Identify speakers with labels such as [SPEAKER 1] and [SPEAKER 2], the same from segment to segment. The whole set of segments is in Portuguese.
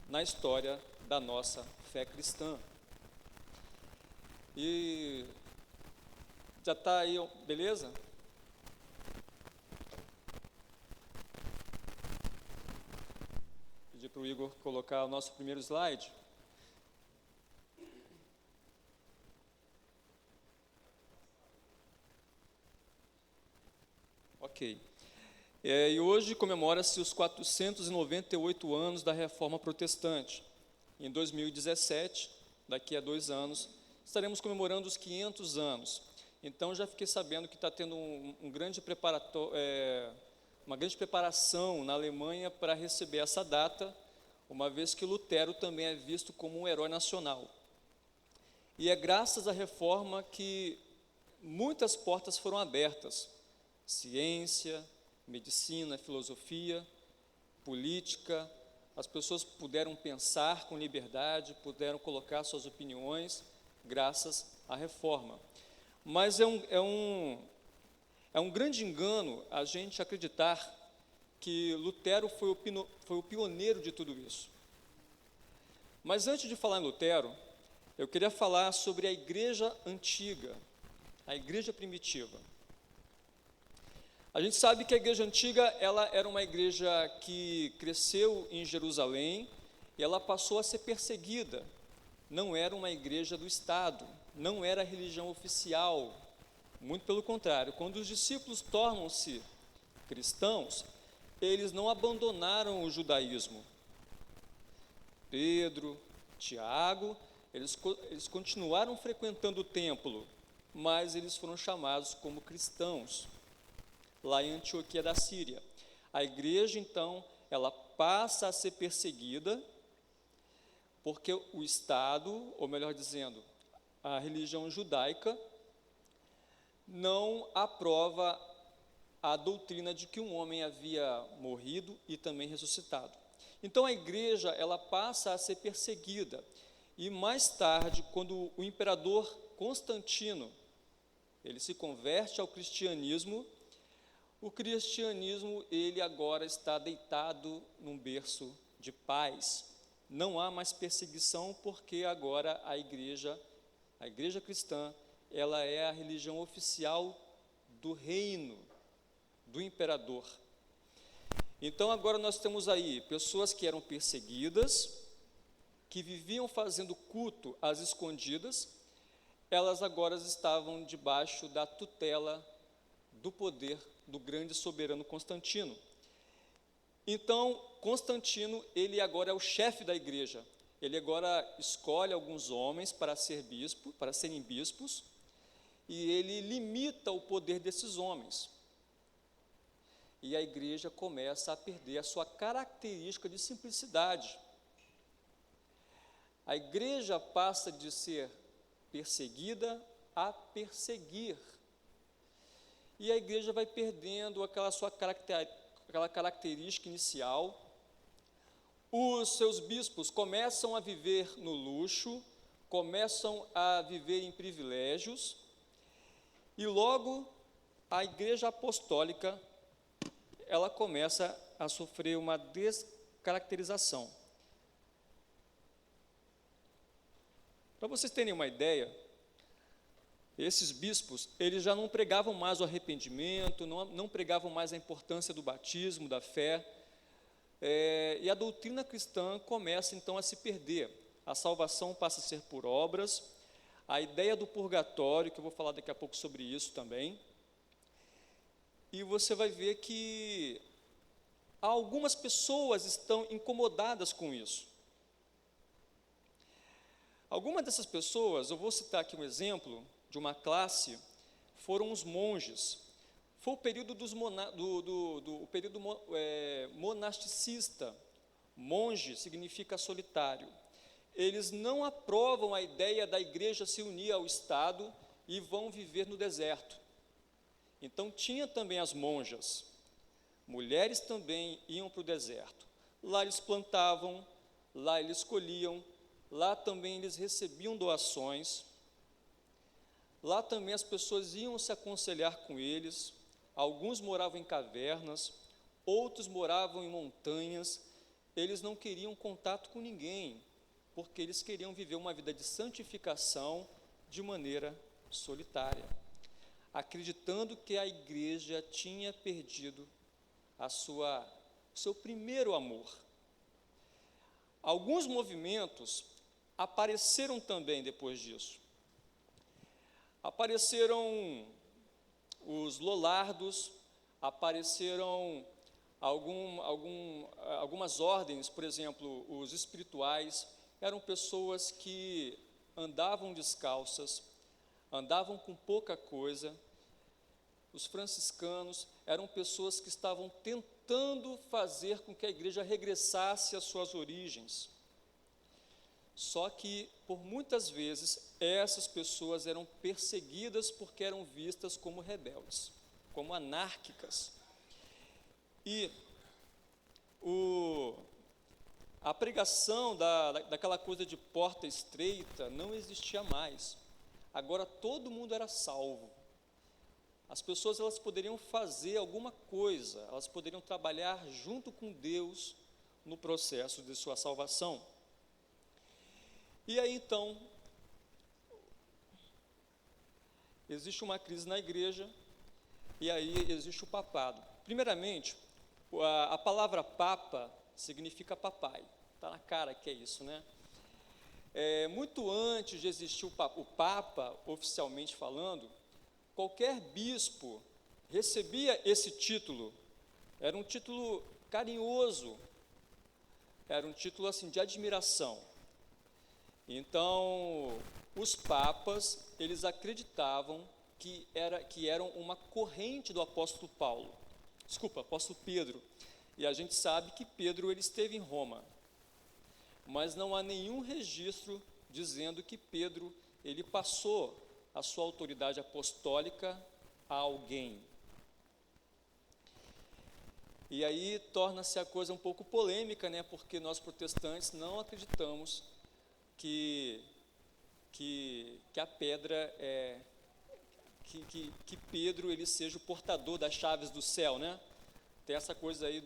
[SPEAKER 1] na história da nossa fé cristã. E já está aí, beleza? Pedir para o Igor colocar o nosso primeiro slide. Ok. E hoje comemora-se os 498 anos da Reforma Protestante. Em 2017, daqui a 2 anos, estaremos comemorando os 500 anos. Então, já fiquei sabendo que está tendo uma grande preparação na Alemanha para receber essa data, uma vez que Lutero também é visto como um herói nacional. E é graças à Reforma que muitas portas foram abertas. Ciência, medicina, filosofia, política, as pessoas puderam pensar com liberdade, puderam colocar suas opiniões, graças à Reforma. Mas é um grande engano a gente acreditar que Lutero foi o pioneiro de tudo isso. Mas antes de falar em Lutero, eu queria falar sobre a igreja antiga, a igreja primitiva. A gente sabe que a igreja antiga, ela era uma igreja que cresceu em Jerusalém e ela passou a ser perseguida. Não era uma igreja do Estado, não era a religião oficial. Muito pelo contrário, quando os discípulos tornam-se cristãos, eles não abandonaram o judaísmo. Pedro, Tiago, eles continuaram frequentando o templo, mas eles foram chamados como cristãos, lá em Antioquia da Síria. A igreja, então, ela passa a ser perseguida, porque o Estado, ou melhor dizendo, a religião judaica, não aprova a doutrina de que um homem havia morrido e também ressuscitado. Então a igreja, ela passa a ser perseguida, e mais tarde, quando o imperador Constantino, ele se converte ao cristianismo, o cristianismo, ele agora está deitado num berço de paz. Não há mais perseguição, porque agora a igreja cristã, ela é a religião oficial do reino, do imperador. Então agora nós temos aí pessoas que eram perseguidas, que viviam fazendo culto às escondidas, elas agora estavam debaixo da tutela do poder do grande soberano Constantino. Então, Constantino, ele agora é o chefe da igreja. Ele agora escolhe alguns homens para serem bispos, e ele limita o poder desses homens. E a igreja começa a perder a sua característica de simplicidade. A igreja passa de ser perseguida a perseguir. E a igreja vai perdendo aquela característica inicial. Os seus bispos começam a viver no luxo, começam a viver em privilégios, e logo a igreja apostólica, ela começa a sofrer uma descaracterização. Para vocês terem uma ideia, esses bispos, eles já não pregavam mais o arrependimento, não pregavam mais a importância do batismo, da fé, e a doutrina cristã começa então a se perder. A salvação passa a ser por obras, a ideia do purgatório, que eu vou falar daqui a pouco sobre isso também, e você vai ver que algumas pessoas estão incomodadas com isso. Algumas dessas pessoas, eu vou citar aqui um exemplo de uma classe, foram os monges. Foi o período monasticista. Monge significa solitário. Eles não aprovam a ideia da igreja se unir ao Estado e vão viver no deserto. Então tinha também as monjas. Mulheres também iam para o deserto. Lá eles plantavam, lá eles colhiam, lá também eles recebiam doações. Lá também as pessoas iam se aconselhar com eles. Alguns moravam em cavernas, outros moravam em montanhas, eles não queriam contato com ninguém, porque eles queriam viver uma vida de santificação de maneira solitária, acreditando que a igreja tinha perdido seu primeiro amor. Alguns movimentos apareceram também depois disso. Apareceram os lollardos, apareceram algumas ordens, por exemplo, os espirituais, eram pessoas que andavam descalças, andavam com pouca coisa. Os franciscanos eram pessoas que estavam tentando fazer com que a igreja regressasse às suas origens. Só que, por muitas vezes, essas pessoas eram perseguidas porque eram vistas como rebeldes, como anárquicas. E a pregação daquela coisa de porta estreita não existia mais. Agora todo mundo era salvo. As pessoas, elas poderiam fazer alguma coisa, elas poderiam trabalhar junto com Deus no processo de sua salvação. E aí então, existe uma crise na igreja, e aí existe o papado. Primeiramente, a palavra papa significa papai, está na cara que é isso, né? Muito antes de existir o papa, oficialmente falando, qualquer bispo recebia esse título. Era um título carinhoso, era um título assim de admiração. Então, os papas, eles acreditavam que eram uma corrente do apóstolo apóstolo Pedro. E a gente sabe que Pedro, ele esteve em Roma, mas não há nenhum registro dizendo que Pedro, ele passou a sua autoridade apostólica a alguém. E aí torna-se a coisa um pouco polêmica, né? Porque nós protestantes não acreditamos que a pedra que Pedro, ele seja o portador das chaves do céu, né? Tem essa coisa aí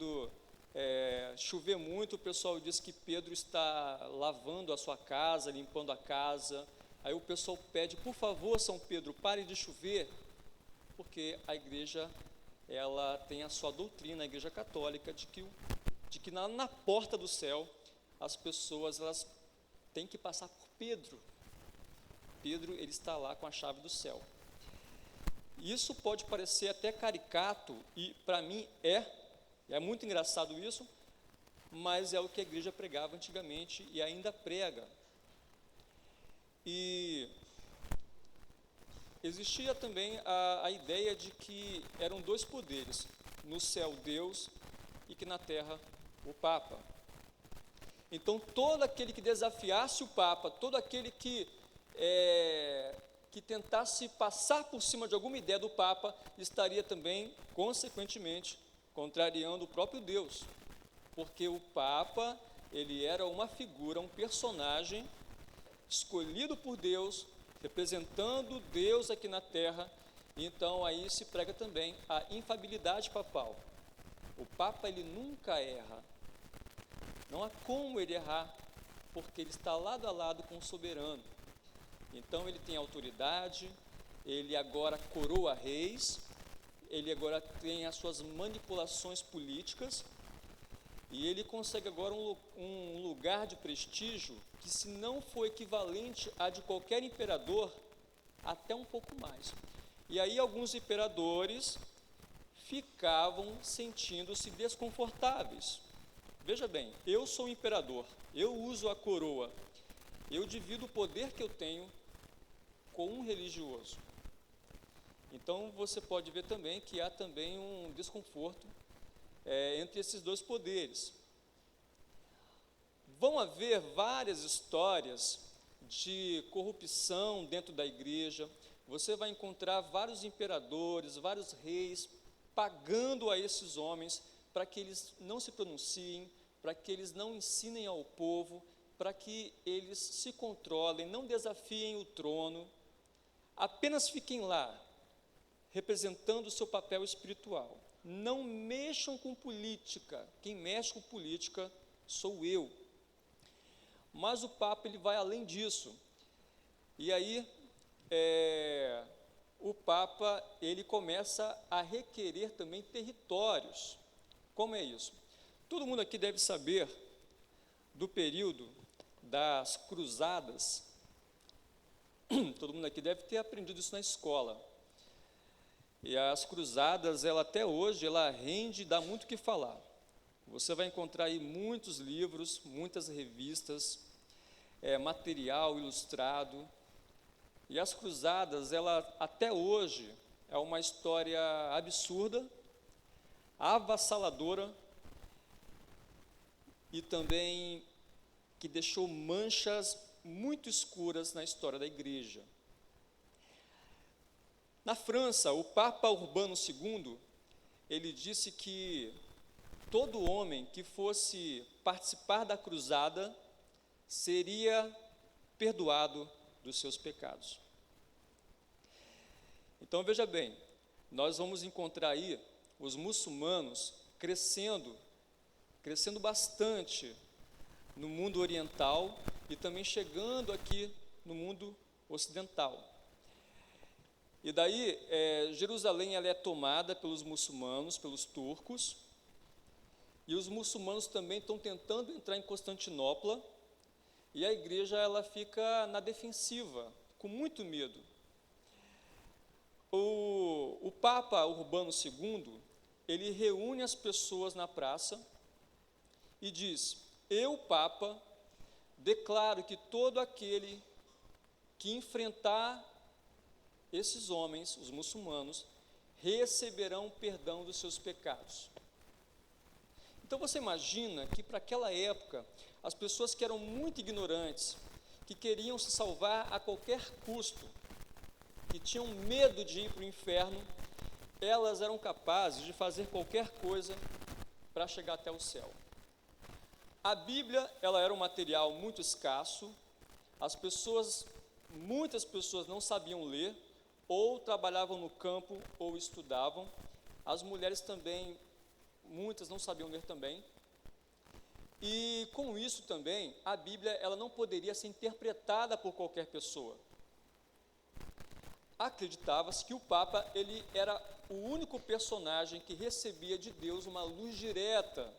[SPEAKER 1] chover muito, o pessoal diz que Pedro está lavando a sua casa, limpando a casa. Aí o pessoal pede, por favor, São Pedro, pare de chover, porque a igreja, ela tem a sua doutrina, a igreja católica, de que na porta do céu, as pessoas, elas têm que passar por Pedro. Pedro, ele está lá com a chave do céu. Isso pode parecer até caricato, e para mim é muito engraçado isso, mas é o que a igreja pregava antigamente e ainda prega. E existia também a ideia de que eram dois poderes, no céu Deus e que na terra o Papa. Então todo aquele que desafiasse o Papa, todo aquele que tentasse passar por cima de alguma ideia do Papa, estaria também, consequentemente, contrariando o próprio Deus, porque o Papa, ele era uma figura, um personagem escolhido por Deus, representando Deus aqui na terra. Então aí se prega também a infalibilidade papal. O Papa, ele nunca erra, não há como ele errar, porque ele está lado a lado com o soberano. Então ele tem autoridade, ele agora coroa reis, ele agora tem as suas manipulações políticas, e ele consegue agora um lugar de prestígio que, se não for equivalente a de qualquer imperador, até um pouco mais. E aí alguns imperadores ficavam sentindo-se desconfortáveis. Veja bem, eu sou imperador, eu uso a coroa, eu divido o poder que eu tenho com um religioso. Então você pode ver também que há também um desconforto entre esses dois poderes. Vão haver várias histórias de corrupção dentro da igreja. Você vai encontrar vários imperadores, vários reis pagando a esses homens para que eles não se pronunciem, para que eles não ensinem ao povo, para que eles se controlem, não desafiem o trono, apenas fiquem lá, representando o seu papel espiritual. Não mexam com política. Quem mexe com política sou eu. Mas o Papa ele vai além disso. E aí, o Papa ele começa a requerer também territórios. Como é isso? Todo mundo aqui deve saber do período das cruzadas. Todo mundo aqui deve ter aprendido isso na escola. E as cruzadas, ela até hoje, ela rende e dá muito o que falar. Você vai encontrar aí muitos livros, muitas revistas, material ilustrado. E as cruzadas, ela até hoje é uma história absurda, avassaladora e também que deixou manchas muito escuras na história da igreja. Na França, o Papa Urbano II, ele disse que todo homem que fosse participar da cruzada seria perdoado dos seus pecados. Então, veja bem, nós vamos encontrar aí os muçulmanos crescendo bastante no mundo oriental e também chegando aqui no mundo ocidental. E daí, Jerusalém ela é tomada pelos muçulmanos, pelos turcos, e os muçulmanos também estão tentando entrar em Constantinopla, e a igreja ela fica na defensiva, com muito medo. O Papa Urbano II, ele reúne as pessoas na praça e diz: eu, Papa, declaro que todo aquele que enfrentar esses homens, os muçulmanos, receberão perdão dos seus pecados. Então você imagina que para aquela época, as pessoas que eram muito ignorantes, que queriam se salvar a qualquer custo, que tinham medo de ir para o inferno, elas eram capazes de fazer qualquer coisa para chegar até o céu. A Bíblia, ela era um material muito escasso, muitas pessoas não sabiam ler, ou trabalhavam no campo, ou estudavam. As mulheres também, muitas não sabiam ler também. E com isso também, a Bíblia ela não poderia ser interpretada por qualquer pessoa. Acreditava-se que o Papa ele era o único personagem que recebia de Deus uma luz direta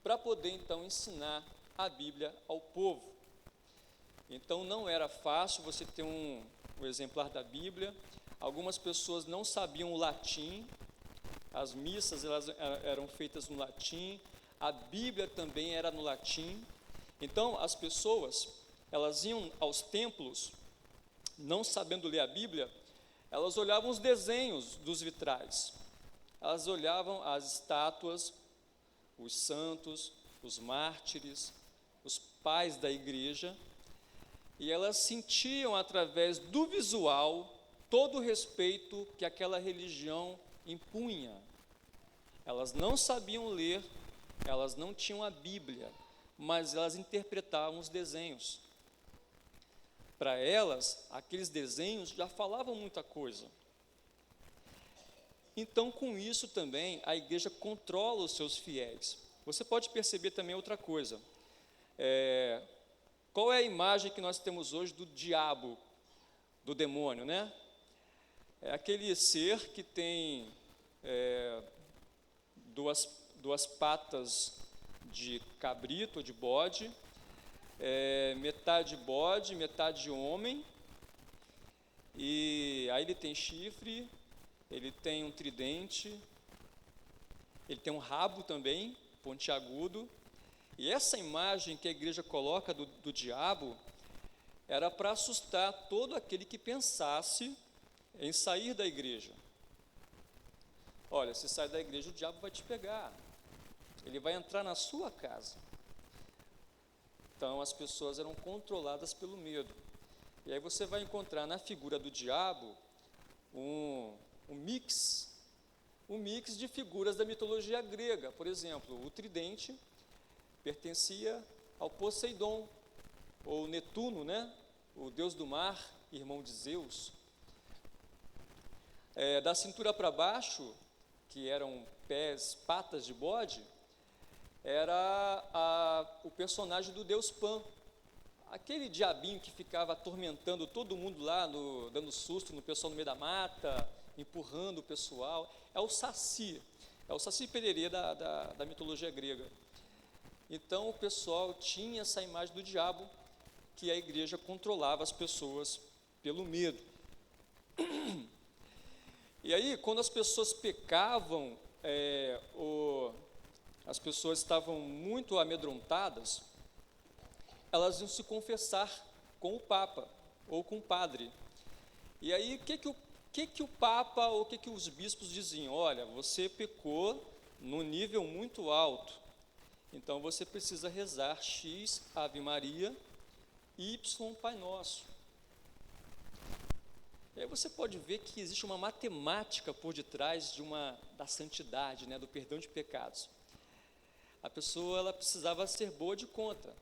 [SPEAKER 1] para poder então ensinar a Bíblia ao povo. Então não era fácil você ter um exemplar da Bíblia. Algumas pessoas não sabiam o latim, as missas elas eram feitas no latim, a Bíblia também era no latim. Então as pessoas, elas iam aos templos, não sabendo ler a Bíblia, elas olhavam os desenhos dos vitrais, elas olhavam as estátuas, os santos, os mártires, os pais da igreja, e elas sentiam através do visual todo o respeito que aquela religião impunha. Elas não sabiam ler, elas não tinham a Bíblia, mas elas interpretavam os desenhos. Para elas, aqueles desenhos já falavam muita coisa. Então, com isso também, a igreja controla os seus fiéis. Você pode perceber também outra coisa. Qual é a imagem que nós temos hoje do diabo, do demônio, né? É aquele ser que tem duas patas de cabrito ou de bode, metade bode, metade homem, e aí ele tem chifre, ele tem um tridente, ele tem um rabo também, pontiagudo. E essa imagem que a igreja coloca do diabo era para assustar todo aquele que pensasse em sair da igreja. Olha, se sair da igreja, o diabo vai te pegar, ele vai entrar na sua casa. Então as pessoas eram controladas pelo medo. E aí você vai encontrar na figura do diabo um mix de figuras da mitologia grega. Por exemplo, o tridente pertencia ao Poseidon, ou Netuno, né? O deus do mar, irmão de Zeus. Da cintura para baixo, que eram patas de bode, era personagem do deus Pan, aquele diabinho que ficava atormentando todo mundo lá, dando susto no pessoal no meio da mata, empurrando o pessoal. É o Saci Pererê da mitologia grega. Então o pessoal tinha essa imagem do diabo, que a igreja controlava as pessoas pelo medo. E aí, quando as pessoas pecavam, as pessoas estavam muito amedrontadas, elas iam se confessar com o Papa ou com o padre. E aí, o que o Papa ou o que os bispos diziam? Olha, você pecou num nível muito alto, então você precisa rezar X Ave Maria, Y Pai Nosso. E aí você pode ver que existe uma matemática por detrás da santidade, né, do perdão de pecados. A pessoa ela precisava ser boa de conta.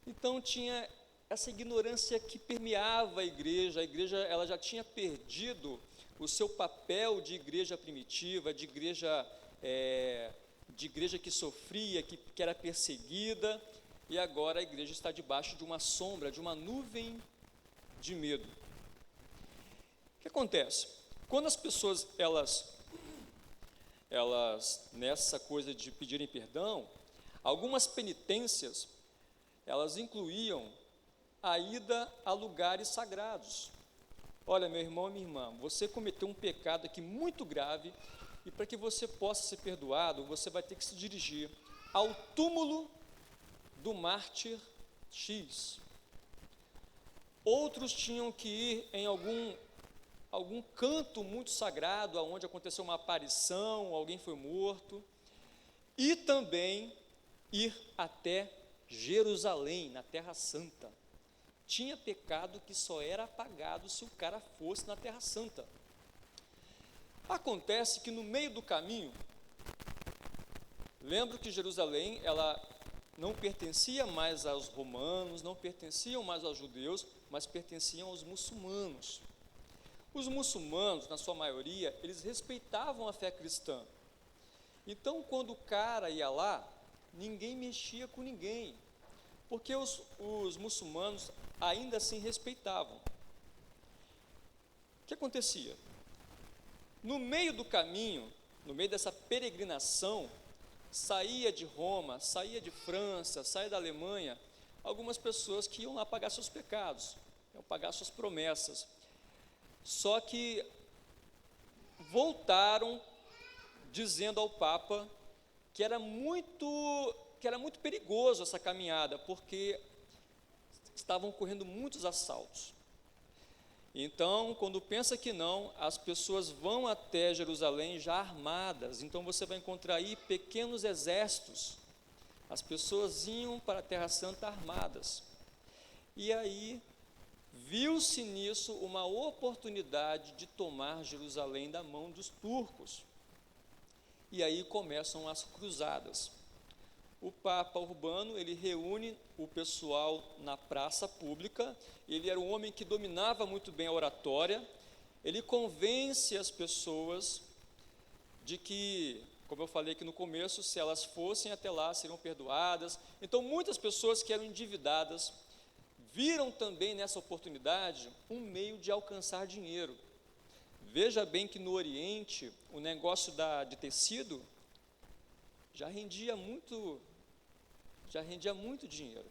[SPEAKER 1] Então tinha essa ignorância que permeava a igreja ela já tinha perdido o seu papel de igreja primitiva, de igreja que sofria, que era perseguida, e agora a igreja está debaixo de uma sombra, de uma nuvem de medo. O que acontece? Quando as pessoas, elas nessa coisa de pedirem perdão, algumas penitências, elas incluíam a ida a lugares sagrados. Olha, meu irmão e minha irmã, você cometeu um pecado aqui muito grave, e para que você possa ser perdoado, você vai ter que se dirigir ao túmulo do mártir X. Outros tinham que ir em algum canto muito sagrado, onde aconteceu uma aparição, alguém foi morto, e também ir até Jerusalém, na Terra Santa. Tinha pecado que só era apagado se o cara fosse na Terra Santa. Acontece que no meio do caminho, lembro que Jerusalém, ela não pertencia mais aos romanos, não pertenciam mais aos judeus, mas pertenciam aos muçulmanos. Os muçulmanos, na sua maioria, eles respeitavam a fé cristã. Então, quando o cara ia lá, ninguém mexia com ninguém, porque os muçulmanos ainda assim respeitavam. O que acontecia? No meio do caminho, no meio dessa peregrinação, saía de Roma, saía de França, saía da Alemanha, algumas pessoas que iam lá pagar seus pecados, iam pagar suas promessas. Só que voltaram dizendo ao Papa que era muito perigoso essa caminhada, porque estavam ocorrendo muitos assaltos. Então, quando pensa que não, as pessoas vão até Jerusalém já armadas. Então, você vai encontrar aí pequenos exércitos. As pessoas iam para a Terra Santa armadas. E aí, viu-se nisso uma oportunidade de tomar Jerusalém da mão dos turcos. E aí começam as cruzadas. O Papa Urbano, ele reúne o pessoal na praça pública, ele era um homem que dominava muito bem a oratória, ele convence as pessoas de que, como eu falei aqui no começo, se elas fossem até lá, seriam perdoadas. Então, muitas pessoas que eram endividadas viram também nessa oportunidade um meio de alcançar dinheiro. Veja bem que no Oriente, o negócio de tecido já rendia muito dinheiro.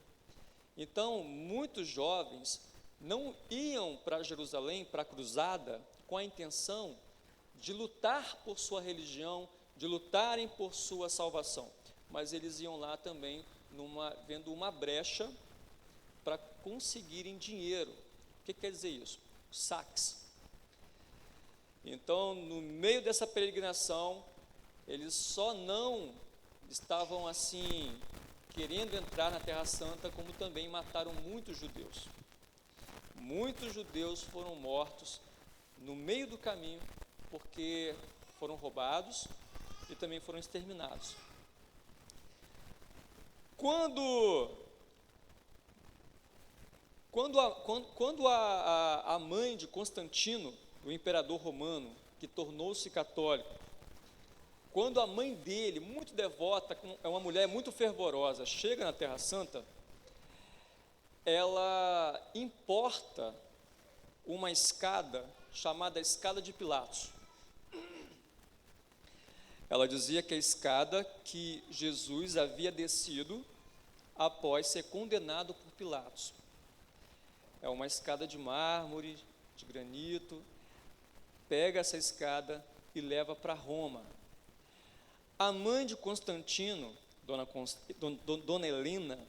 [SPEAKER 1] Então, muitos jovens não iam para Jerusalém, para a cruzada, com a intenção de lutar por sua religião, de lutarem por sua salvação, mas eles iam lá também vendo uma brecha para conseguirem dinheiro. O que quer dizer isso? Saques. Então, no meio dessa peregrinação, eles só não estavam assim querendo entrar na Terra Santa, como também mataram muitos judeus. Muitos judeus foram mortos no meio do caminho, porque foram roubados e também foram exterminados. Quando a mãe de Constantino, o imperador romano, que tornou-se católico, quando a mãe dele, muito devota, é uma mulher muito fervorosa, chega na Terra Santa, ela importa uma escada chamada Escada de Pilatos. Ela dizia que a escada que Jesus havia descido após ser condenado por Pilatos. É uma escada de mármore, de granito. Pega essa escada e leva para Roma. A mãe de Constantino, Dona Helena,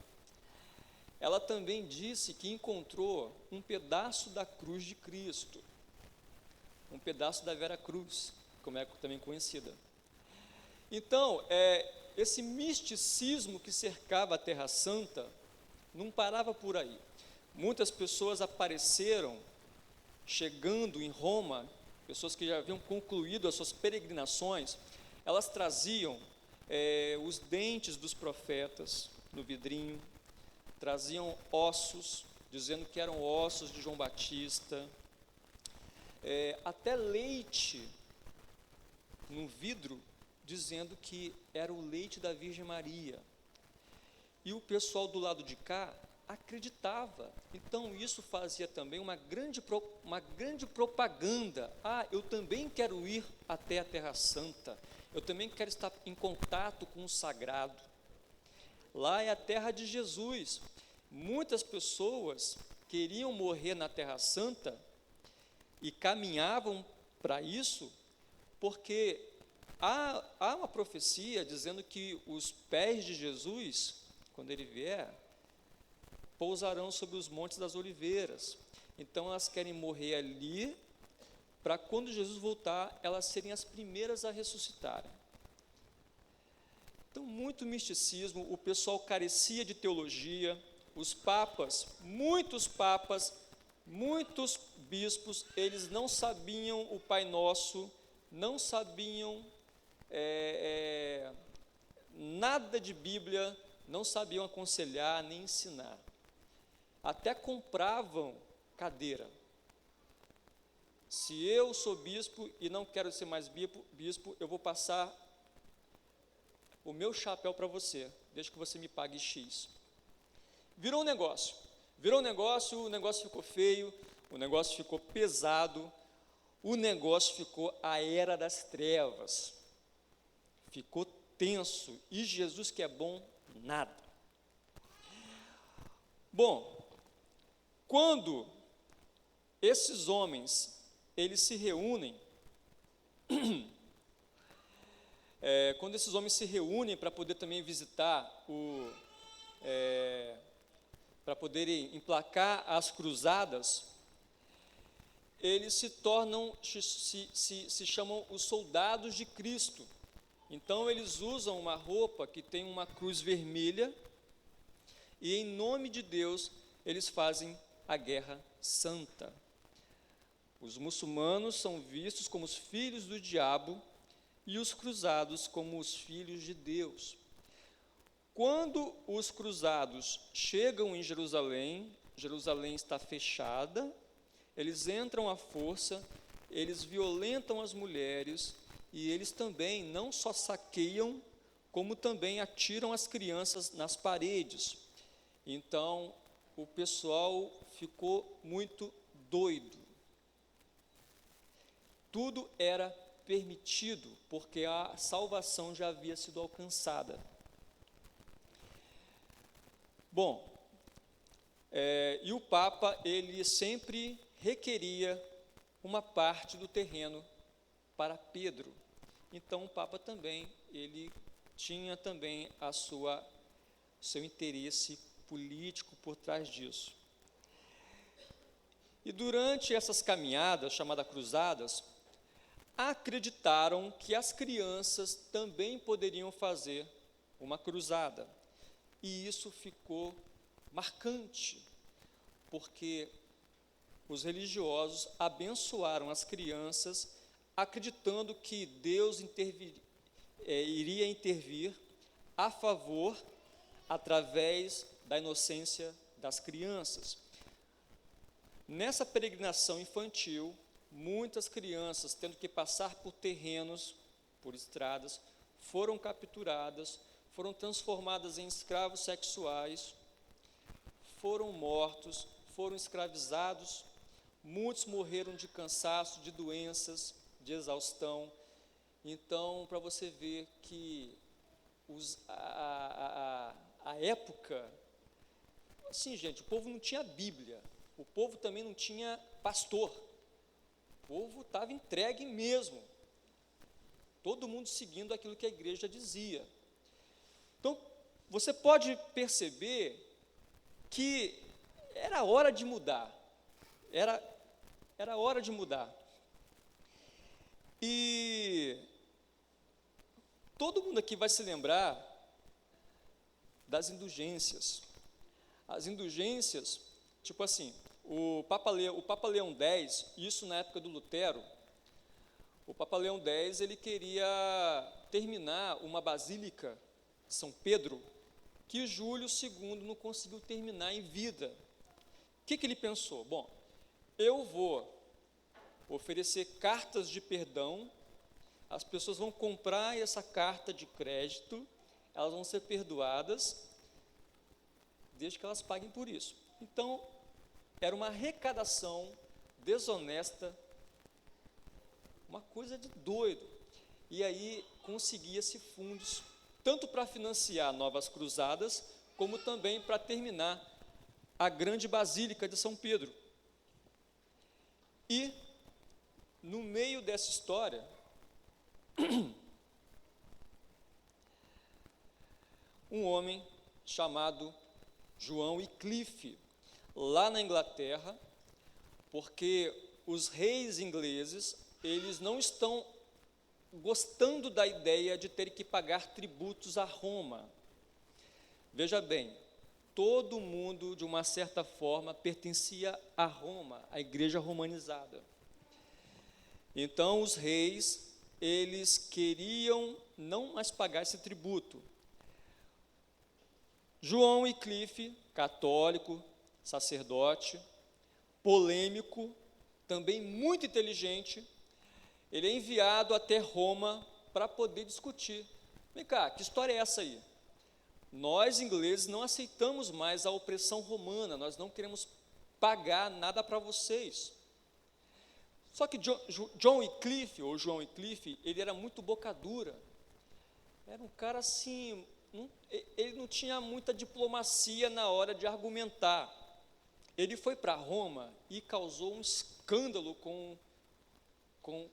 [SPEAKER 1] ela também disse que encontrou um pedaço da cruz de Cristo, um pedaço da Vera Cruz, como é também conhecida. Então, esse misticismo que cercava a Terra Santa não parava por aí. Muitas pessoas apareceram chegando em Roma, pessoas que já haviam concluído as suas peregrinações. Elas traziam os dentes dos profetas no vidrinho, traziam ossos, dizendo que eram ossos de João Batista, até leite no vidro, dizendo que era o leite da Virgem Maria. E o pessoal do lado de cá acreditava. Então isso fazia também uma grande propaganda. Eu também quero ir até a Terra Santa. Eu também quero estar em contato com o sagrado. Lá é a terra de Jesus. Muitas pessoas queriam morrer na Terra Santa e caminhavam para isso, porque há uma profecia dizendo que os pés de Jesus, quando ele vier, pousarão sobre os montes das oliveiras. Então elas querem morrer ali, para quando Jesus voltar, elas serem as primeiras a ressuscitarem. Então, muito misticismo, o pessoal carecia de teologia, os papas, muitos bispos, eles não sabiam o Pai Nosso, não sabiam nada de Bíblia, não sabiam aconselhar nem ensinar. Até compravam cadeira. Se eu sou bispo e não quero ser mais bispo, eu vou passar o meu chapéu para você, desde que você me pague X. Virou um negócio, o negócio ficou feio, o negócio ficou pesado, o negócio ficou a era das trevas, ficou tenso, e Jesus que é bom, nada. Bom, quando esses homens, eles se reúnem, para poder também visitar, para poderem emplacar as cruzadas, eles se chamam os soldados de Cristo. Então eles usam uma roupa que tem uma cruz vermelha, e em nome de Deus eles fazem a guerra santa. Os muçulmanos são vistos como os filhos do diabo e os cruzados como os filhos de Deus. Quando os cruzados chegam em Jerusalém, Jerusalém está fechada, eles entram à força, eles violentam as mulheres, e eles também não só saqueiam, como também atiram as crianças nas paredes. Então, o pessoal ficou muito doido. Tudo era permitido, porque a salvação já havia sido alcançada. Bom, e o Papa, ele sempre requeria uma parte do terreno para Pedro. Então, o Papa também, ele tinha também seu interesse político por trás disso. E durante essas caminhadas, chamadas cruzadas, acreditaram que as crianças também poderiam fazer uma cruzada. E isso ficou marcante, porque os religiosos abençoaram as crianças, acreditando que Deus iria intervir a favor, através da inocência das crianças. Nessa peregrinação infantil, muitas crianças, tendo que passar por terrenos, por estradas, foram capturadas, foram transformadas em escravos sexuais, foram mortos, foram escravizados, muitos morreram de cansaço, de doenças, de exaustão. Então, para você ver que a época, assim, gente, o povo não tinha Bíblia, o povo também não tinha pastor, o povo estava entregue mesmo, todo mundo seguindo aquilo que a igreja dizia. Então, você pode perceber que era hora de mudar, era hora de mudar. E todo mundo aqui vai se lembrar das indulgências. As indulgências, tipo assim, o Papa Leão X, isso na época do Lutero, o Papa Leão X, ele queria terminar uma basílica de São Pedro, que Júlio II não conseguiu terminar em vida. O que ele pensou? Bom, eu vou oferecer cartas de perdão, as pessoas vão comprar essa carta de crédito, elas vão ser perdoadas, desde que elas paguem por isso. Então, era uma arrecadação desonesta, uma coisa de doido. E aí conseguia-se fundos, tanto para financiar novas cruzadas, como também para terminar a grande Basílica de São Pedro. E, no meio dessa história, um homem chamado João Wycliffe, lá na Inglaterra, porque os reis ingleses, eles não estão gostando da ideia de ter que pagar tributos a Roma. Veja bem, todo mundo, de uma certa forma, pertencia a Roma, à igreja romanizada. Então, os reis, eles queriam não mais pagar esse tributo. João Wycliffe, católico, sacerdote, polêmico, também muito inteligente, ele é enviado até Roma para poder discutir. Vem cá, que história é essa aí? Nós, ingleses, não aceitamos mais a opressão romana, nós não queremos pagar nada para vocês. Só que John Wycliffe, ou João Wycliffe, ele era muito boca dura, era um cara assim, ele não tinha muita diplomacia na hora de argumentar. Ele foi para Roma e causou um escândalo com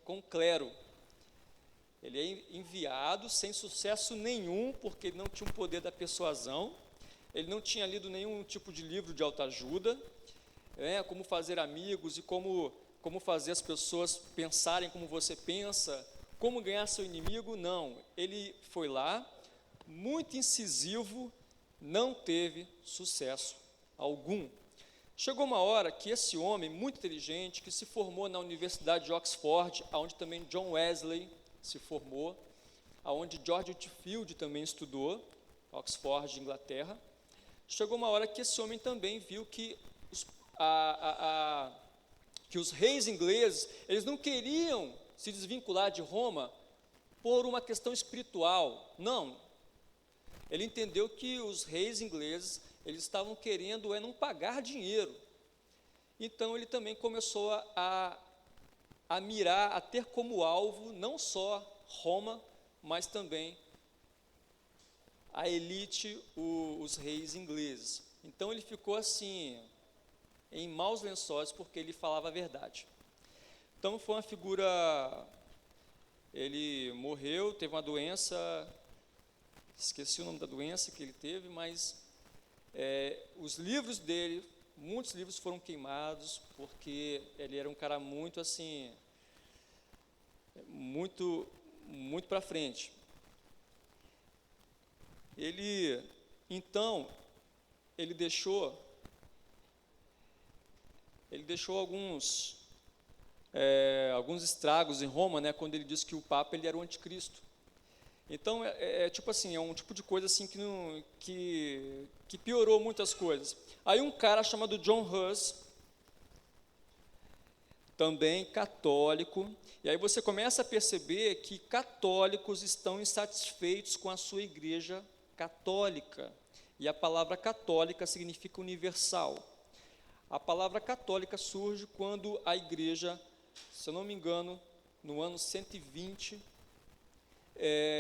[SPEAKER 1] o clero. Ele é enviado sem sucesso nenhum, porque ele não tinha o poder da persuasão, ele não tinha lido nenhum tipo de livro de autoajuda, como fazer amigos e como fazer as pessoas pensarem como você pensa, como ganhar seu inimigo. Não, ele foi lá, muito incisivo, não teve sucesso algum. Chegou uma hora que esse homem, muito inteligente, que se formou na Universidade de Oxford, onde também John Wesley se formou, onde George Whitefield também estudou, Oxford, Inglaterra, chegou uma hora que esse homem também viu que os reis ingleses, eles não queriam se desvincular de Roma por uma questão espiritual, não. Ele entendeu que os reis ingleses, eles estavam querendo não pagar dinheiro. Então, ele também começou a mirar, a ter como alvo, não só Roma, mas também a elite, os reis ingleses. Então, ele ficou assim, em maus lençóis, porque ele falava a verdade. Então, foi uma figura, ele morreu, teve uma doença, esqueci o nome da doença que ele teve, mas os livros dele, muitos livros foram queimados, porque ele era um cara muito assim, muito para frente. Então, ele deixou alguns estragos em Roma, né, quando ele disse que o Papa ele era o anticristo. Então, tipo assim, é um tipo de coisa assim que piorou muitas coisas. Aí um cara chamado John Hus também católico. E aí você começa a perceber que católicos estão insatisfeitos com a sua igreja católica. E a palavra católica significa universal. A palavra católica surge quando a igreja, se eu não me engano, no ano 120,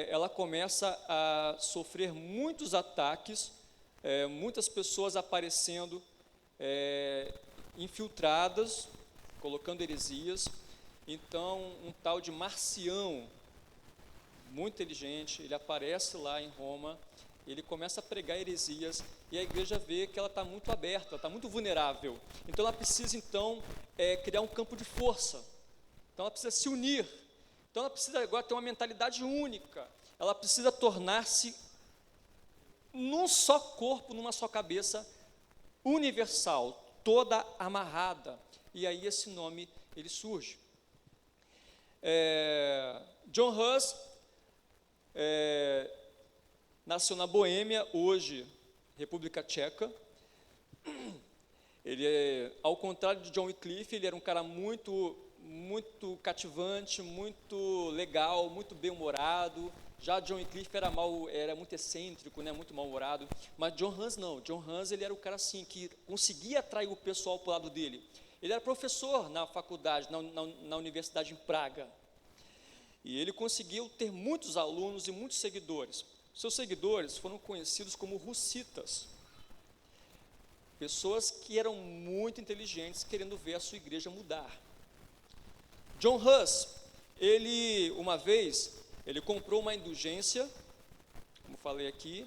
[SPEAKER 1] ela começa a sofrer muitos ataques, muitas pessoas aparecendo infiltradas, colocando heresias. Então, um tal de Marcião, muito inteligente, ele aparece lá em Roma, ele começa a pregar heresias, e a igreja vê que ela está muito aberta, ela está muito vulnerável. Então, ela precisa, criar um campo de força. Então, ela precisa se unir. Então, ela precisa agora ter uma mentalidade única. Ela precisa tornar-se num só corpo, numa só cabeça, universal, toda amarrada. E aí esse nome, ele surge. John Hus nasceu na Boêmia, hoje República Tcheca. Ele, ao contrário de John Wycliffe, ele era um cara muito cativante, muito legal, muito bem-humorado. Já John Wycliffe era muito excêntrico, né, muito mal-humorado. Mas John Hus não. John Hus, ele era o cara assim, que conseguia atrair o pessoal para o lado dele. Ele era professor na faculdade, na universidade em Praga. E ele conseguiu ter muitos alunos e muitos seguidores. Seus seguidores foram conhecidos como hussitas. Pessoas que eram muito inteligentes, querendo ver a sua igreja mudar. John Hus, uma vez, ele comprou uma indulgência, como falei aqui,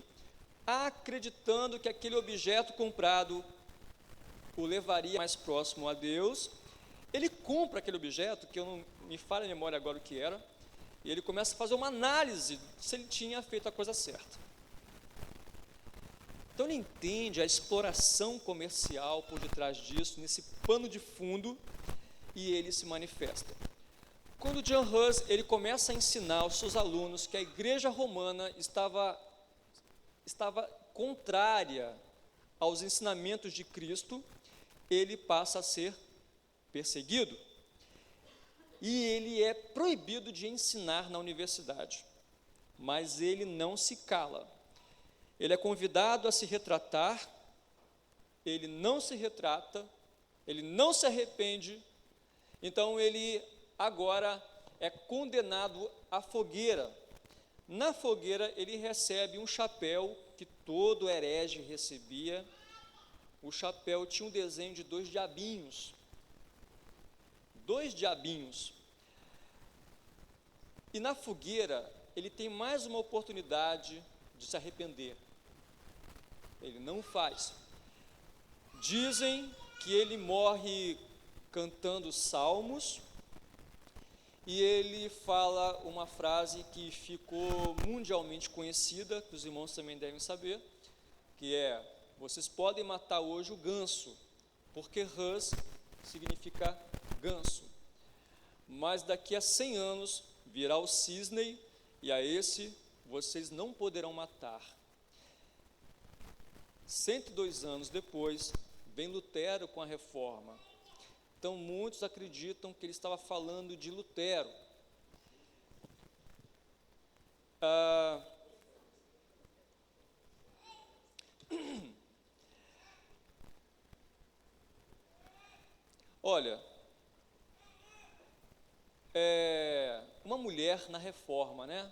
[SPEAKER 1] acreditando que aquele objeto comprado o levaria mais próximo a Deus. Ele compra aquele objeto, que eu não me falha a memória agora o que era, e ele começa a fazer uma análise se ele tinha feito a coisa certa. Então ele entende a exploração comercial por detrás disso, nesse pano de fundo, e ele se manifesta. Quando John Hus, ele começa a ensinar aos seus alunos que a igreja romana estava contrária aos ensinamentos de Cristo, ele passa a ser perseguido. E ele é proibido de ensinar na universidade, mas ele não se cala. Ele é convidado a se retratar, ele não se retrata, ele não se arrepende. Então ele agora é condenado à fogueira. Na fogueira ele recebe um chapéu que todo herege recebia. O chapéu tinha um desenho de 2 diabinhos. 2 diabinhos. E na fogueira ele tem mais uma oportunidade de se arrepender. Ele não faz. Dizem que ele morre cantando salmos, e ele fala uma frase que ficou mundialmente conhecida, que os irmãos também devem saber, que é: vocês podem matar hoje o ganso, porque Hus significa ganso, mas daqui a 100 anos virá o cisne, e a esse vocês não poderão matar. 102 anos depois, vem Lutero com a reforma. Então, muitos acreditam que ele estava falando de Lutero. Olha, uma mulher na reforma, né?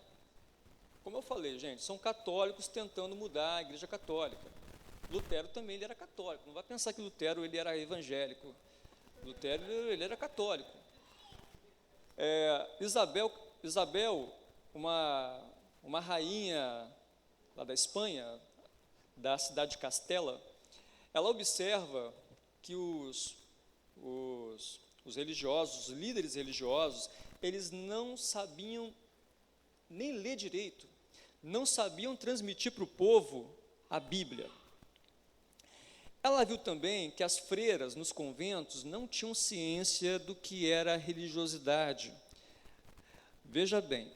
[SPEAKER 1] Como eu falei, gente, são católicos tentando mudar a igreja católica. Lutero também, ele era católico. Não vai pensar que Lutero ele era evangélico. Lutero ele era católico. Isabel, uma rainha lá da Espanha, da cidade de Castela, ela observa que os religiosos, os líderes religiosos, eles não sabiam nem ler direito, não sabiam transmitir para o povo a Bíblia. Ela viu também que as freiras nos conventos não tinham ciência do que era religiosidade. Veja bem,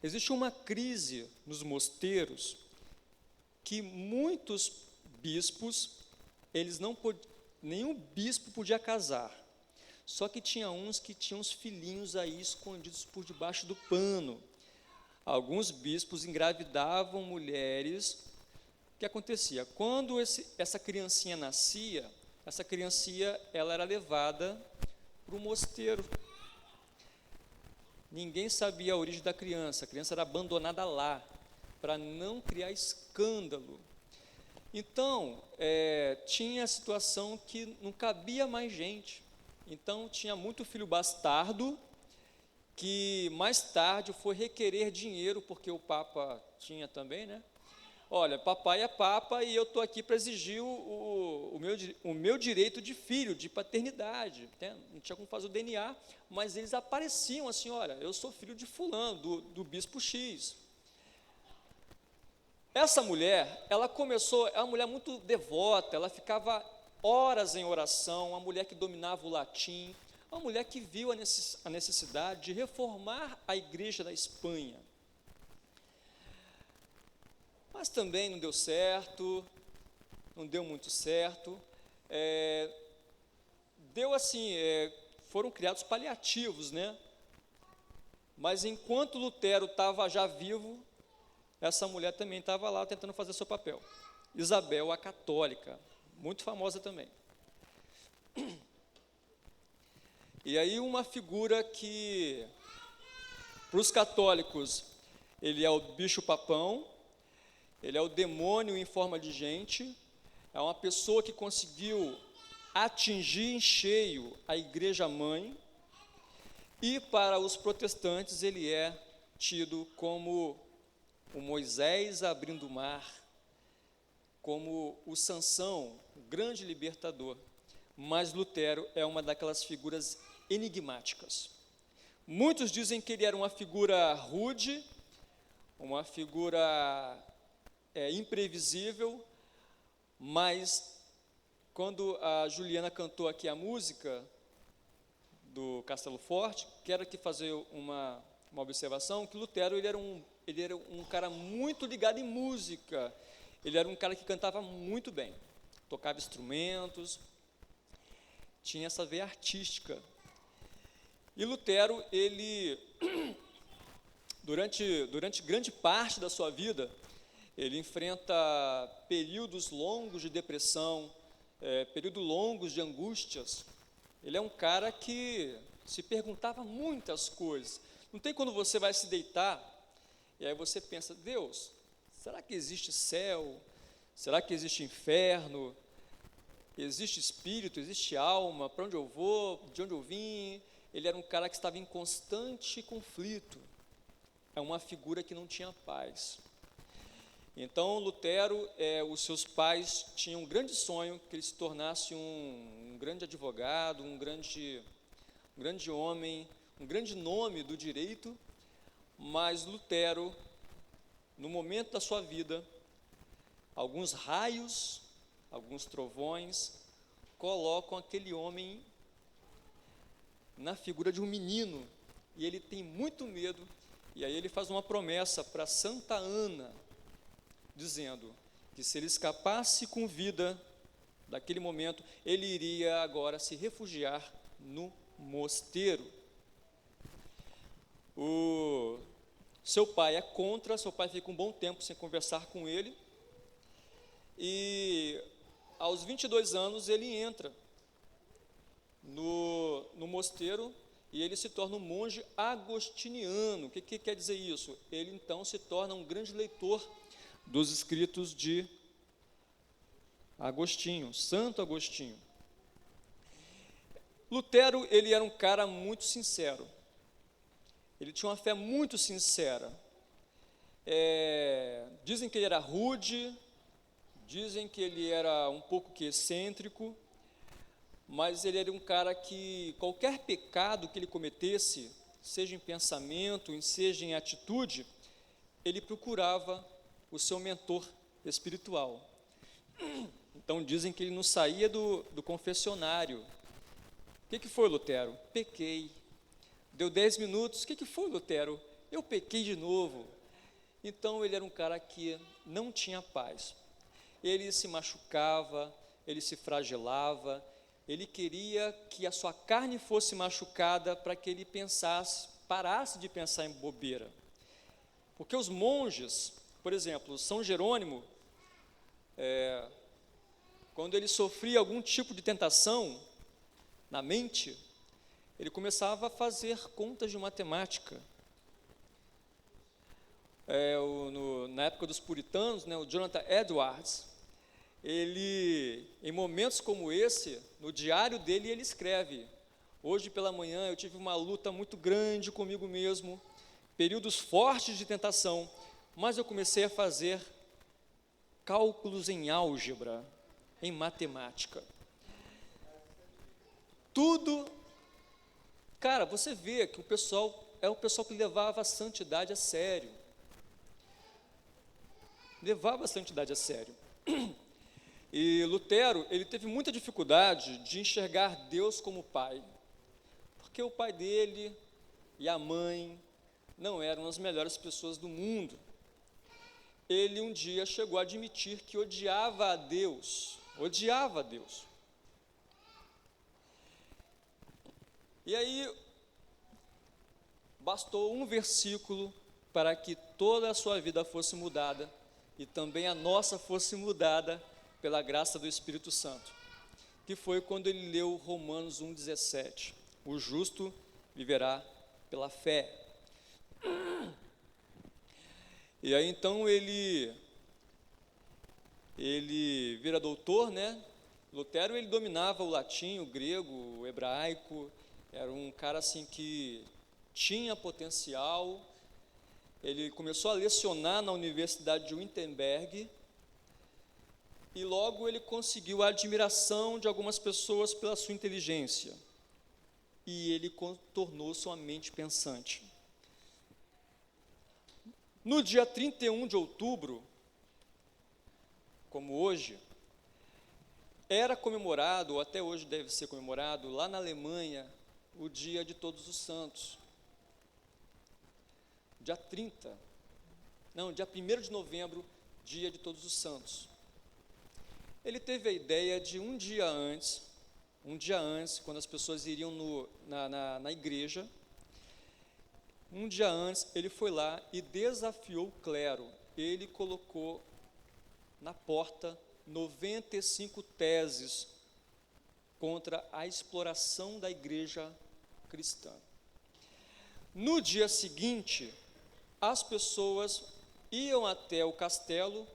[SPEAKER 1] existe uma crise nos mosteiros que muitos bispos, nenhum bispo podia casar. Só que tinha uns que tinham os filhinhos aí escondidos por debaixo do pano. Alguns bispos engravidavam mulheres. O que acontecia? Quando essa criancinha nascia, essa criancinha ela era levada para o mosteiro. Ninguém sabia a origem da criança. A criança era abandonada lá, para não criar escândalo. Então, tinha a situação que não cabia mais gente. Então, tinha muito filho bastardo, que mais tarde foi requerer dinheiro, porque o Papa tinha também, né? Olha, papai é Papa e eu estou aqui para exigir o meu direito de filho, de paternidade. Né? Não tinha como fazer o DNA, mas eles apareciam assim, olha, eu sou filho de fulano, do bispo X. Essa mulher, ela é uma mulher muito devota, ela ficava horas em oração, uma mulher que dominava o latim, uma mulher que viu a necessidade de reformar a igreja da Espanha. Mas também não deu certo, não deu muito certo. Foram criados paliativos, né? Mas enquanto Lutero estava já vivo, essa mulher também estava lá tentando fazer seu papel. Isabel, a católica, muito famosa também. E aí uma figura que, para os católicos, ele é o bicho-papão, ele é o demônio em forma de gente, é uma pessoa que conseguiu atingir em cheio a igreja-mãe, e para os protestantes ele é tido como o Moisés abrindo o mar, como o Sansão, o grande libertador. Mas Lutero é uma daquelas figuras enigmáticas. Muitos dizem que ele era uma figura rude, uma figura imprevisível, mas quando a Juliana cantou aqui a música do Castelo Forte, quero aqui fazer uma observação, que Lutero ele era um cara muito ligado em música, ele era um cara que cantava muito bem, tocava instrumentos, tinha essa veia artística. E Lutero, ele, durante grande parte da sua vida, ele enfrenta períodos longos de depressão, períodos longos de angústias. Ele é um cara que se perguntava muitas coisas. Não tem quando você vai se deitar, e aí você pensa, Deus, será que existe céu? Será que existe inferno? Existe espírito? Existe alma? Para onde eu vou? De onde eu vim? Ele era um cara que estava em constante conflito. É uma figura que não tinha paz. Então, Lutero, os seus pais tinham um grande sonho que ele se tornasse um grande advogado, um grande homem, um grande nome do direito, mas Lutero, no momento da sua vida, alguns raios, alguns trovões, colocam aquele homem na figura de um menino, e ele tem muito medo, e aí ele faz uma promessa para Santa Ana, dizendo que se ele escapasse com vida daquele momento, ele iria agora se refugiar no mosteiro. O seu pai é contra, seu pai fica um bom tempo sem conversar com ele, e aos 22 anos ele entra no mosteiro e ele se torna um monge agostiniano. O que quer dizer isso? Ele então se torna um grande leitor dos escritos de Agostinho, Santo Agostinho. Lutero, ele era um cara muito sincero, ele tinha uma fé muito sincera. Dizem que ele era rude, dizem que ele era um pouco que excêntrico, mas ele era um cara que qualquer pecado que ele cometesse, seja em pensamento, seja em atitude, ele procurava o seu mentor espiritual. Então dizem que ele não saía do confessionário. O que foi, Lutero? Pequei. Deu 10 minutos, o que foi, Lutero? Eu pequei de novo. Então ele era um cara que não tinha paz. Ele se machucava, ele se fragelava, ele queria que a sua carne fosse machucada para que ele parasse de pensar em bobeira. Porque os monges, por exemplo, São Jerônimo, quando ele sofria algum tipo de tentação na mente, ele começava a fazer contas de matemática. Na época dos puritanos, o Jonathan Edwards, ele, em momentos como esse, no diário dele, ele escreve: hoje pela manhã eu tive uma luta muito grande comigo mesmo, períodos fortes de tentação, mas eu comecei a fazer cálculos em álgebra, em matemática. Tudo, cara, você vê que o pessoal que levava a santidade a sério. Levava a santidade a sério. E Lutero, ele teve muita dificuldade de enxergar Deus como pai, porque o pai dele e a mãe não eram as melhores pessoas do mundo. Ele um dia chegou a admitir que odiava a Deus. E aí, bastou um versículo para que toda a sua vida fosse mudada, e também a nossa fosse mudada pela graça do Espírito Santo, que foi quando ele leu Romanos 1,17, o justo viverá pela fé. E aí então ele vira doutor, Lutero, ele dominava o latim, o grego, o hebraico, era um cara assim que tinha potencial. Ele começou a lecionar na Universidade de Wittenberg, e logo ele conseguiu a admiração de algumas pessoas pela sua inteligência, e ele tornou-se uma mente pensante. No dia 31 de outubro, como hoje, era comemorado, ou até hoje deve ser comemorado, lá na Alemanha, o Dia de Todos os Santos. Dia 1º de novembro, Dia de Todos os Santos. Ele teve a ideia de um dia antes, quando as pessoas iriam na igreja, um dia antes, ele foi lá e desafiou o clero. Ele colocou na porta 95 teses contra a exploração da igreja cristã. No dia seguinte, as pessoas iam até o castelo,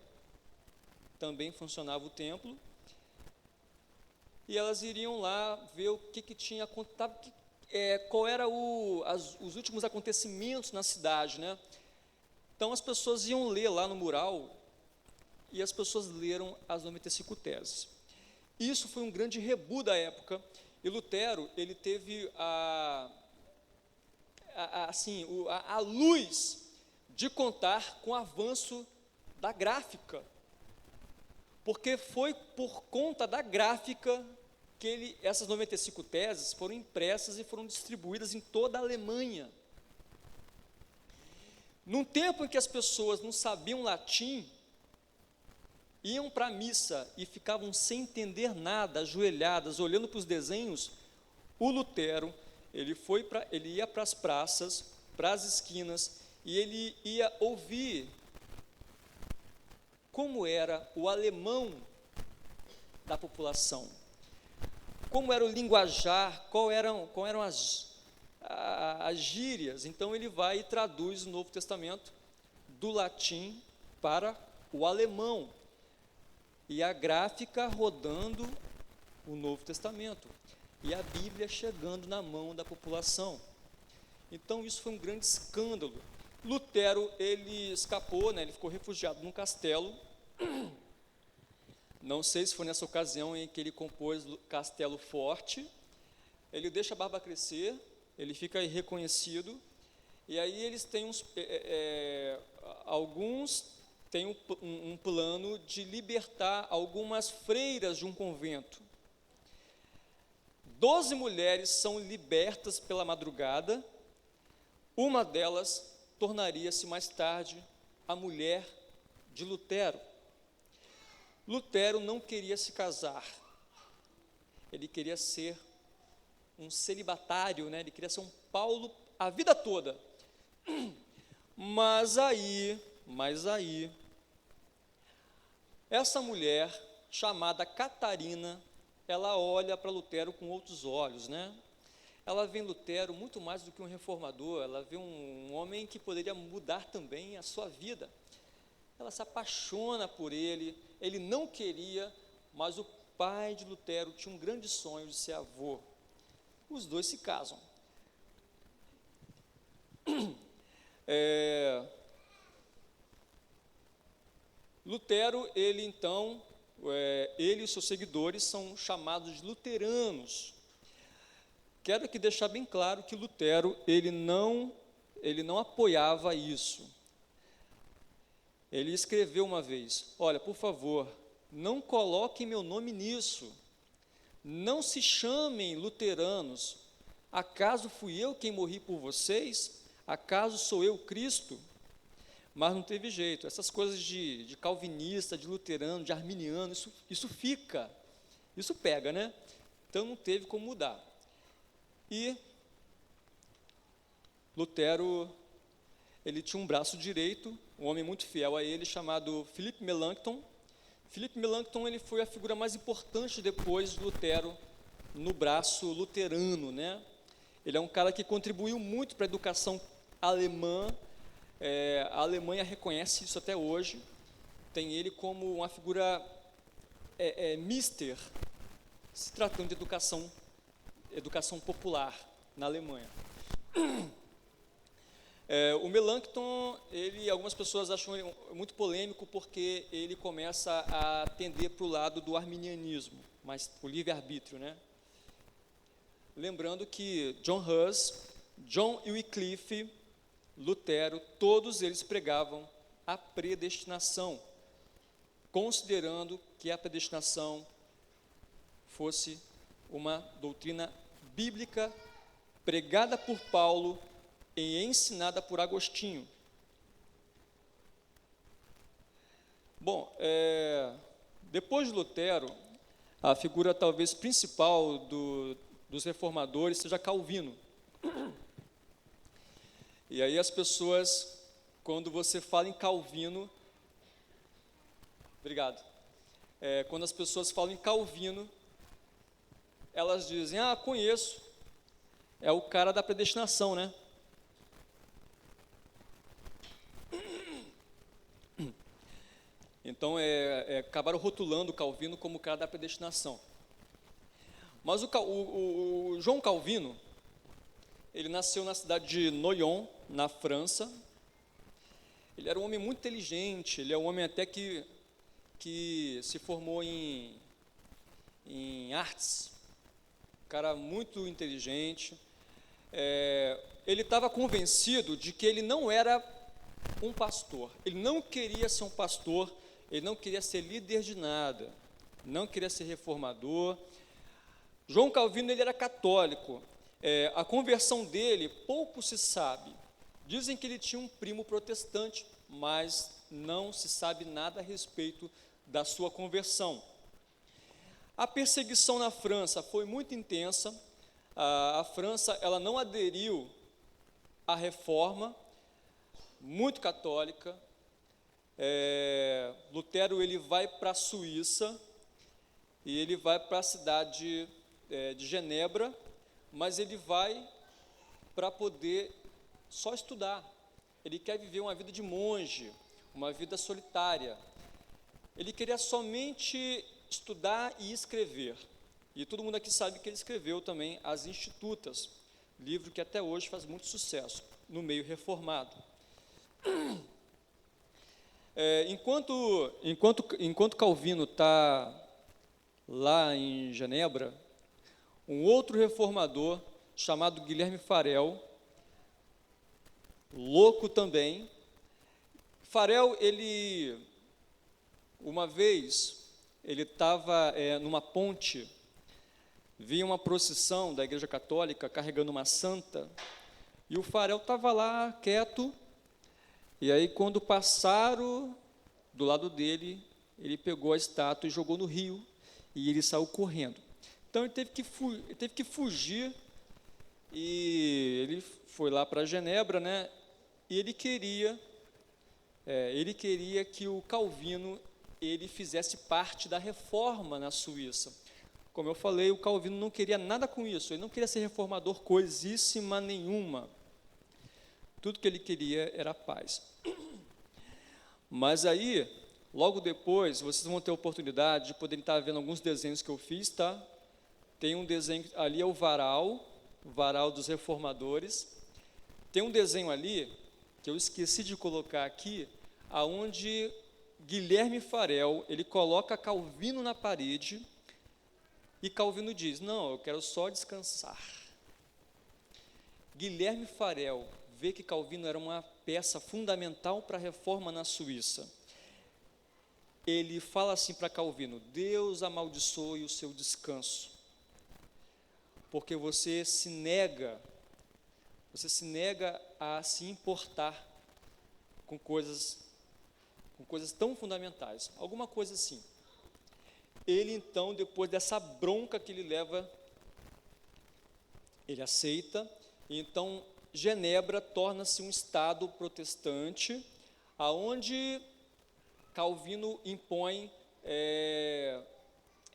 [SPEAKER 1] também funcionava o templo, e elas iriam lá ver o que tinha acontecido, qual era os últimos acontecimentos na cidade, Então as pessoas iam ler lá no mural, e as pessoas leram as 95 teses. Isso foi um grande rebu da época, e Lutero, ele teve a luz de contar com o avanço da gráfica, porque foi por conta da gráfica que essas 95 teses foram impressas e foram distribuídas em toda a Alemanha. Num tempo em que as pessoas não sabiam latim, iam para a missa e ficavam sem entender nada, ajoelhadas, olhando para os desenhos, o Lutero, ele ia para as praças, para as esquinas, e ele ia ouvir como era o alemão da população, como era o linguajar, qual eram as gírias. Então ele vai e traduz o Novo Testamento do latim para o alemão, e a gráfica rodando o Novo Testamento, e a Bíblia chegando na mão da população. Então isso foi um grande escândalo. Lutero, ele escapou, ele ficou refugiado num castelo. Não sei se foi nessa ocasião em que ele compôs Castelo Forte. Ele deixa a barba crescer, ele fica irreconhecido, e aí eles têm alguns têm um plano de libertar algumas freiras de um convento. 12 mulheres são libertas pela madrugada. Uma delas tornaria-se mais tarde a mulher de Lutero. Lutero não queria se casar. ele queria ser um celibatário, né? Ele queria ser um Paulo a vida toda. Mas aí, essa mulher, chamada Catarina, ela olha para Lutero com outros olhos, né? Ela vê em Lutero muito mais do que um reformador, ela vê um homem que poderia mudar também a sua vida. Ela se apaixona por ele, ele não queria, mas o pai de Lutero tinha um grande sonho de ser avô. Os dois se casam. Lutero, ele então, ele e seus seguidores são chamados de luteranos. Quero aqui deixar bem claro que Lutero, ele não apoiava isso. Ele escreveu uma vez: olha, por favor, não coloquem meu nome nisso, não se chamem luteranos, acaso fui eu quem morri por vocês? Acaso sou eu Cristo? Mas não teve jeito, essas coisas de calvinista, de luterano, de arminiano, isso pega, né? Então não teve como mudar. E Lutero, ele tinha um braço direito, um homem muito fiel a ele, chamado Philip Melanchthon. Philip Melanchthon, ele foi a figura mais importante depois de Lutero no braço luterano, né? Ele é um cara que contribuiu muito para a educação alemã. A Alemanha reconhece isso até hoje, tem ele como uma figura mister, se tratando de educação popular na Alemanha. O Melanchthon, algumas pessoas acham ele muito polêmico porque ele começa a tender para o lado do arminianismo, mas o livre-arbítrio, né? Lembrando que John Hus, John Wycliffe, Lutero, todos eles pregavam a predestinação, considerando que a predestinação fosse uma doutrina bíblica pregada por Paulo e ensinada por Agostinho. Bom, depois de Lutero, a figura talvez principal dos reformadores seja Calvino. E aí as pessoas, quando você fala em Calvino, obrigado, quando as pessoas falam em Calvino, elas dizem: conheço, é o cara da predestinação, né? Então, acabaram rotulando Calvino como o cara da predestinação. Mas o João Calvino, ele nasceu na cidade de Noyon, na França. Ele era um homem muito inteligente, ele é um homem até que se formou em artes, um cara muito inteligente. Ele estava convencido de que ele não era um pastor, ele não queria ser um pastor, ele não queria ser líder de nada, não queria ser reformador. João Calvino, ele era católico. A conversão dele, pouco se sabe. Dizem que ele tinha um primo protestante, mas não se sabe nada a respeito da sua conversão. A perseguição na França foi muito intensa. A França, ela não aderiu à reforma, muito católica. Lutero, ele vai para a Suíça, e ele vai para a cidade de Genebra, mas ele vai para poder só estudar. Ele quer viver uma vida de monge, uma vida solitária. Ele queria somente estudar e escrever. E todo mundo aqui sabe que ele escreveu também As Institutas, livro que até hoje faz muito sucesso no meio reformado. Enquanto Calvino está lá em Genebra, um outro reformador chamado Guilherme Farel, louco também. Farel, uma vez, ele estava numa ponte, vinha uma procissão da Igreja Católica carregando uma santa, e o Farel estava lá quieto, e aí quando passaram do lado dele, ele pegou a estátua e jogou no rio, e ele saiu correndo. Então ele teve que fugir, e ele foi lá para Genebra, né? E ele queria que o Calvino ele fizesse parte da reforma na Suíça. Como eu falei, o Calvino não queria nada com isso, ele não queria ser reformador coisíssima nenhuma. Tudo que ele queria era paz. Mas aí, logo depois, vocês vão ter a oportunidade de poderem estar vendo alguns desenhos que eu fiz, tá? Tem um desenho, ali é o varal dos reformadores. Tem um desenho ali, que eu esqueci de colocar aqui, aonde Guilherme Farel, ele coloca Calvino na parede, e Calvino diz, não, eu quero só descansar. Guilherme Farel vê que Calvino era uma peça fundamental para a reforma na Suíça. Ele fala assim para Calvino, Deus amaldiçoe o seu descanso, porque você se nega a se importar com coisas tão fundamentais, alguma coisa assim. Ele então, depois dessa bronca que ele leva, ele aceita, e então Genebra torna-se um estado protestante, aonde Calvino impõe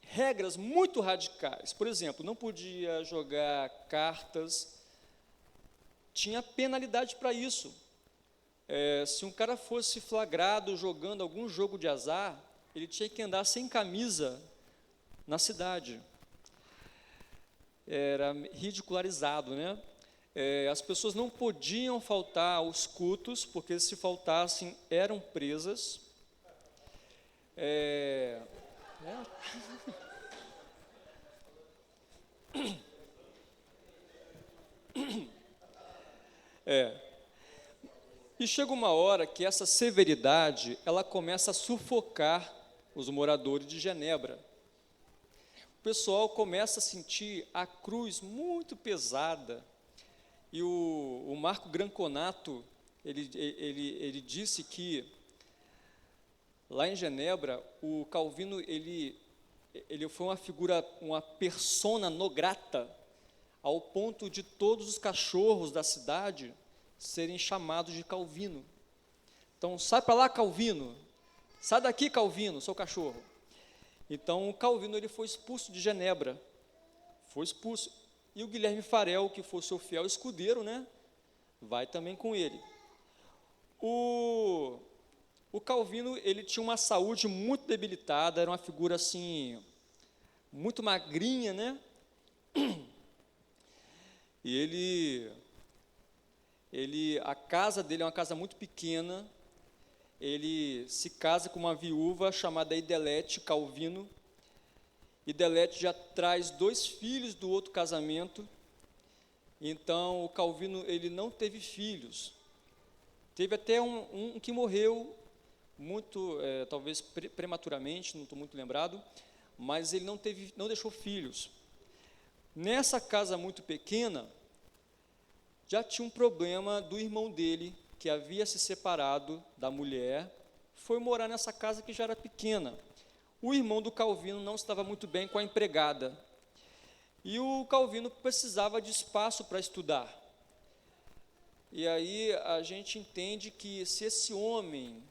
[SPEAKER 1] regras muito radicais. Por exemplo, não podia jogar cartas, tinha penalidade para isso. Se um cara fosse flagrado jogando algum jogo de azar, ele tinha que andar sem camisa na cidade. Era ridicularizado, né? As pessoas não podiam faltar aos cultos, porque se faltassem, eram presas. E chega uma hora que essa severidade, ela começa a sufocar os moradores de Genebra. O pessoal começa a sentir a cruz muito pesada. E o Marco Granconato, ele disse que, lá em Genebra, o Calvino, ele foi uma figura, uma persona non grata, ao ponto de todos os cachorros da cidade serem chamados de Calvino. Então, sai para lá, Calvino. Sai daqui, Calvino, seu cachorro. Então, o Calvino ele foi expulso de Genebra. Foi expulso. E o Guilherme Farel, que foi seu fiel escudeiro, né, vai também com ele. O Calvino, ele tinha uma saúde muito debilitada, era uma figura assim, muito magrinha, né? E a casa dele é uma casa muito pequena. Ele se casa com uma viúva chamada Idelete Calvino. Idelete já traz 2 filhos do outro casamento. Então, o Calvino ele não teve filhos. Teve até um que morreu muito, talvez prematuramente, não estou muito lembrado, mas ele não deixou filhos. Nessa casa muito pequena, já tinha um problema do irmão dele, que havia se separado da mulher, foi morar nessa casa que já era pequena. O irmão do Calvino não estava muito bem com a empregada, e o Calvino precisava de espaço para estudar. E aí a gente entende que se esse homem,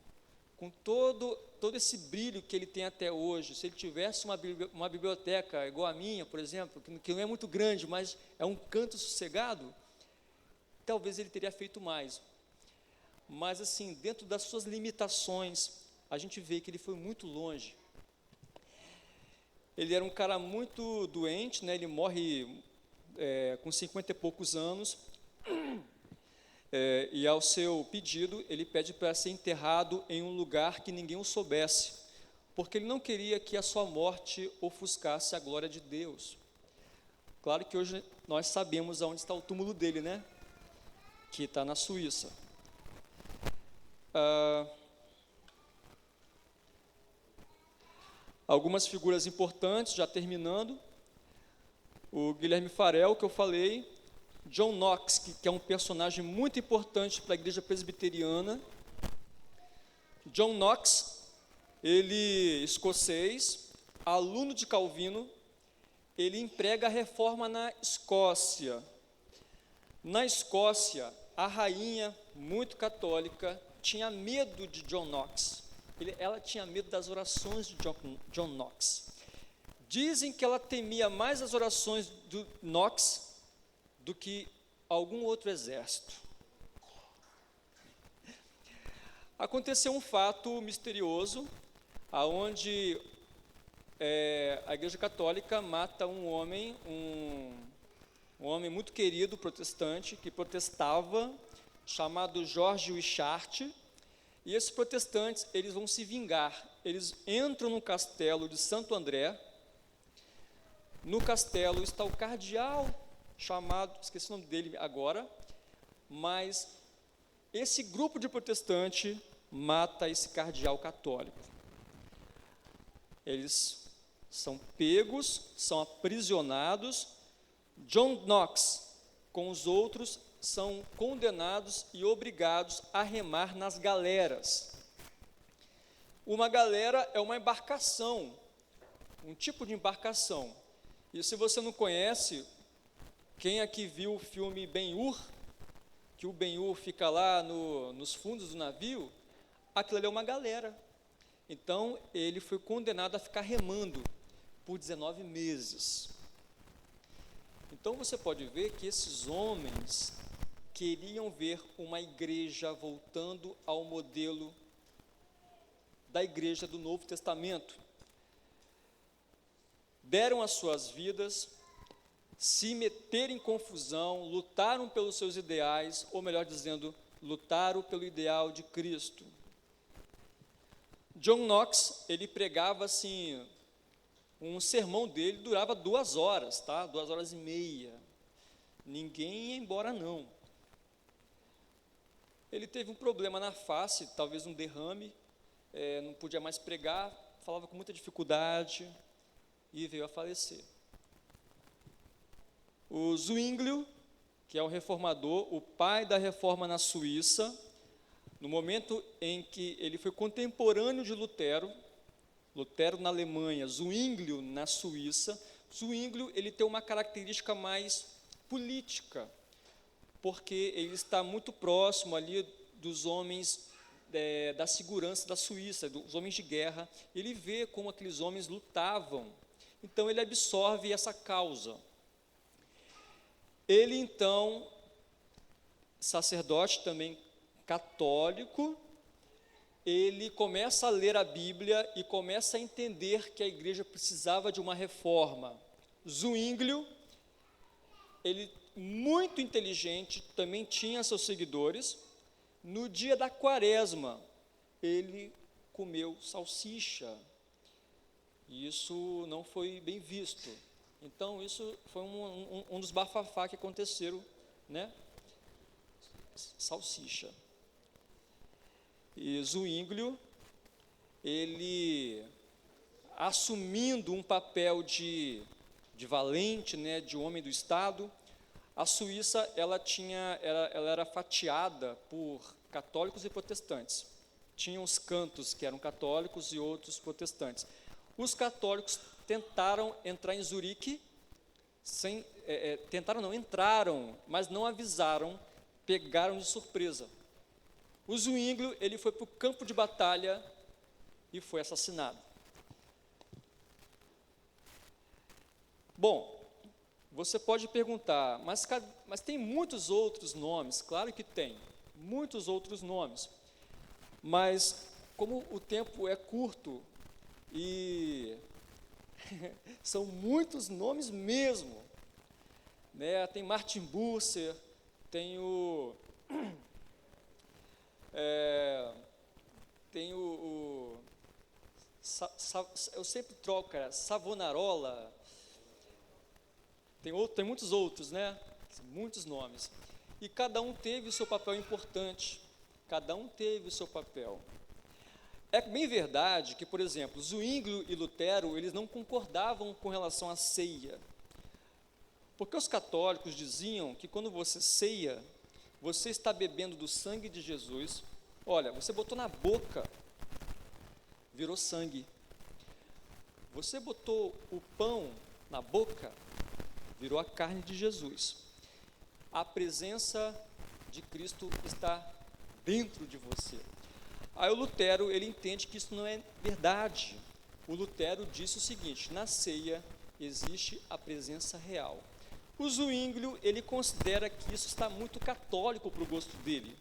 [SPEAKER 1] com todo esse brilho que ele tem até hoje, se ele tivesse uma biblioteca igual a minha, por exemplo, que não é muito grande, mas é um canto sossegado, talvez ele teria feito mais. Mas assim, dentro das suas limitações, a gente vê que ele foi muito longe. Ele era um cara muito doente, né? Ele morre com 50 e poucos anos, e ao seu pedido, ele pede para ser enterrado em um lugar que ninguém o soubesse, porque ele não queria que a sua morte ofuscasse a glória de Deus. Claro que hoje nós sabemos onde está o túmulo dele, né? Que está na Suíça. Algumas figuras importantes, já terminando. O Guilherme Farel, que eu falei. John Knox, que é um personagem muito importante para a igreja presbiteriana. John Knox, ele escocês, aluno de Calvino, ele emprega a reforma na Escócia. Na Escócia, a rainha, muito católica, tinha medo de John Knox. Ela tinha medo das orações de John Knox. Dizem que ela temia mais as orações do Knox do que algum outro exército. Aconteceu um fato misterioso, aonde a Igreja Católica mata um homem muito querido, protestante, que protestava, chamado George Wishart, e esses protestantes, eles vão se vingar. Eles entram no castelo de Santo André. No castelo está o cardeal chamado, esqueci o nome dele agora, mas esse grupo de protestante mata esse cardeal católico. Eles são pegos, são aprisionados. John Knox, com os outros, são condenados e obrigados a remar nas galeras. Uma galera é uma embarcação, um tipo de embarcação. E se você não conhece, quem aqui viu o filme Ben-Hur, que o Ben-Hur fica lá nos fundos do navio, aquilo ali é uma galera. Então, ele foi condenado a ficar remando por 19 meses. Então, você pode ver que esses homens queriam ver uma igreja voltando ao modelo da igreja do Novo Testamento. Deram as suas vidas, se meteram em confusão, lutaram pelos seus ideais, ou melhor dizendo, lutaram pelo ideal de Cristo. John Knox, ele pregava assim, um sermão dele durava 2 horas, tá? 2 horas e meia. Ninguém ia embora, não. Ele teve um problema na face, talvez um derrame, não podia mais pregar, falava com muita dificuldade e veio a falecer. O Zwinglio, que é o reformador, o pai da reforma na Suíça, no momento em que ele foi contemporâneo de Lutero na Alemanha, Zwinglio na Suíça, Zwinglio ele tem uma característica mais política, porque ele está muito próximo ali dos homens da segurança da Suíça, dos homens de guerra. Ele vê como aqueles homens lutavam, então ele absorve essa causa. Ele então, sacerdote também católico, ele começa a ler a Bíblia e começa a entender que a igreja precisava de uma reforma. Zwinglio, ele muito inteligente, também tinha seus seguidores. No dia da quaresma, ele comeu salsicha. Isso não foi bem visto. Então, isso foi um dos bafafá que aconteceram, né? Salsicha. E Zwinglio, ele, assumindo um papel de valente, né, de homem do Estado, a Suíça ela era fatiada por católicos e protestantes. Tinha os cantos que eram católicos e outros protestantes. Os católicos tentaram entrar em Zurique, entraram, mas não avisaram, pegaram de surpresa. O Zwinglio, ele foi para o campo de batalha e foi assassinado. Bom, você pode perguntar, mas tem muitos outros nomes? Claro que tem, muitos outros nomes. Mas, como o tempo é curto e são muitos nomes mesmo, né? Tem Martin Bucer, tem o eu sempre troco, cara, Savonarola, tem muitos outros, né? Muitos nomes. E cada um teve o seu papel importante, cada um teve o seu papel. É bem verdade que, por exemplo, Zwinglio e Lutero, eles não concordavam com relação à ceia. Porque os católicos diziam que quando você ceia, você está bebendo do sangue de Jesus. Olha, você botou na boca, virou sangue. Você botou o pão na boca, virou a carne de Jesus. A presença de Cristo está dentro de você. Aí o Lutero, ele entende que isso não é verdade. O Lutero disse o seguinte: na ceia existe a presença real. O Zwinglio, ele considera que isso está muito católico para o gosto dele.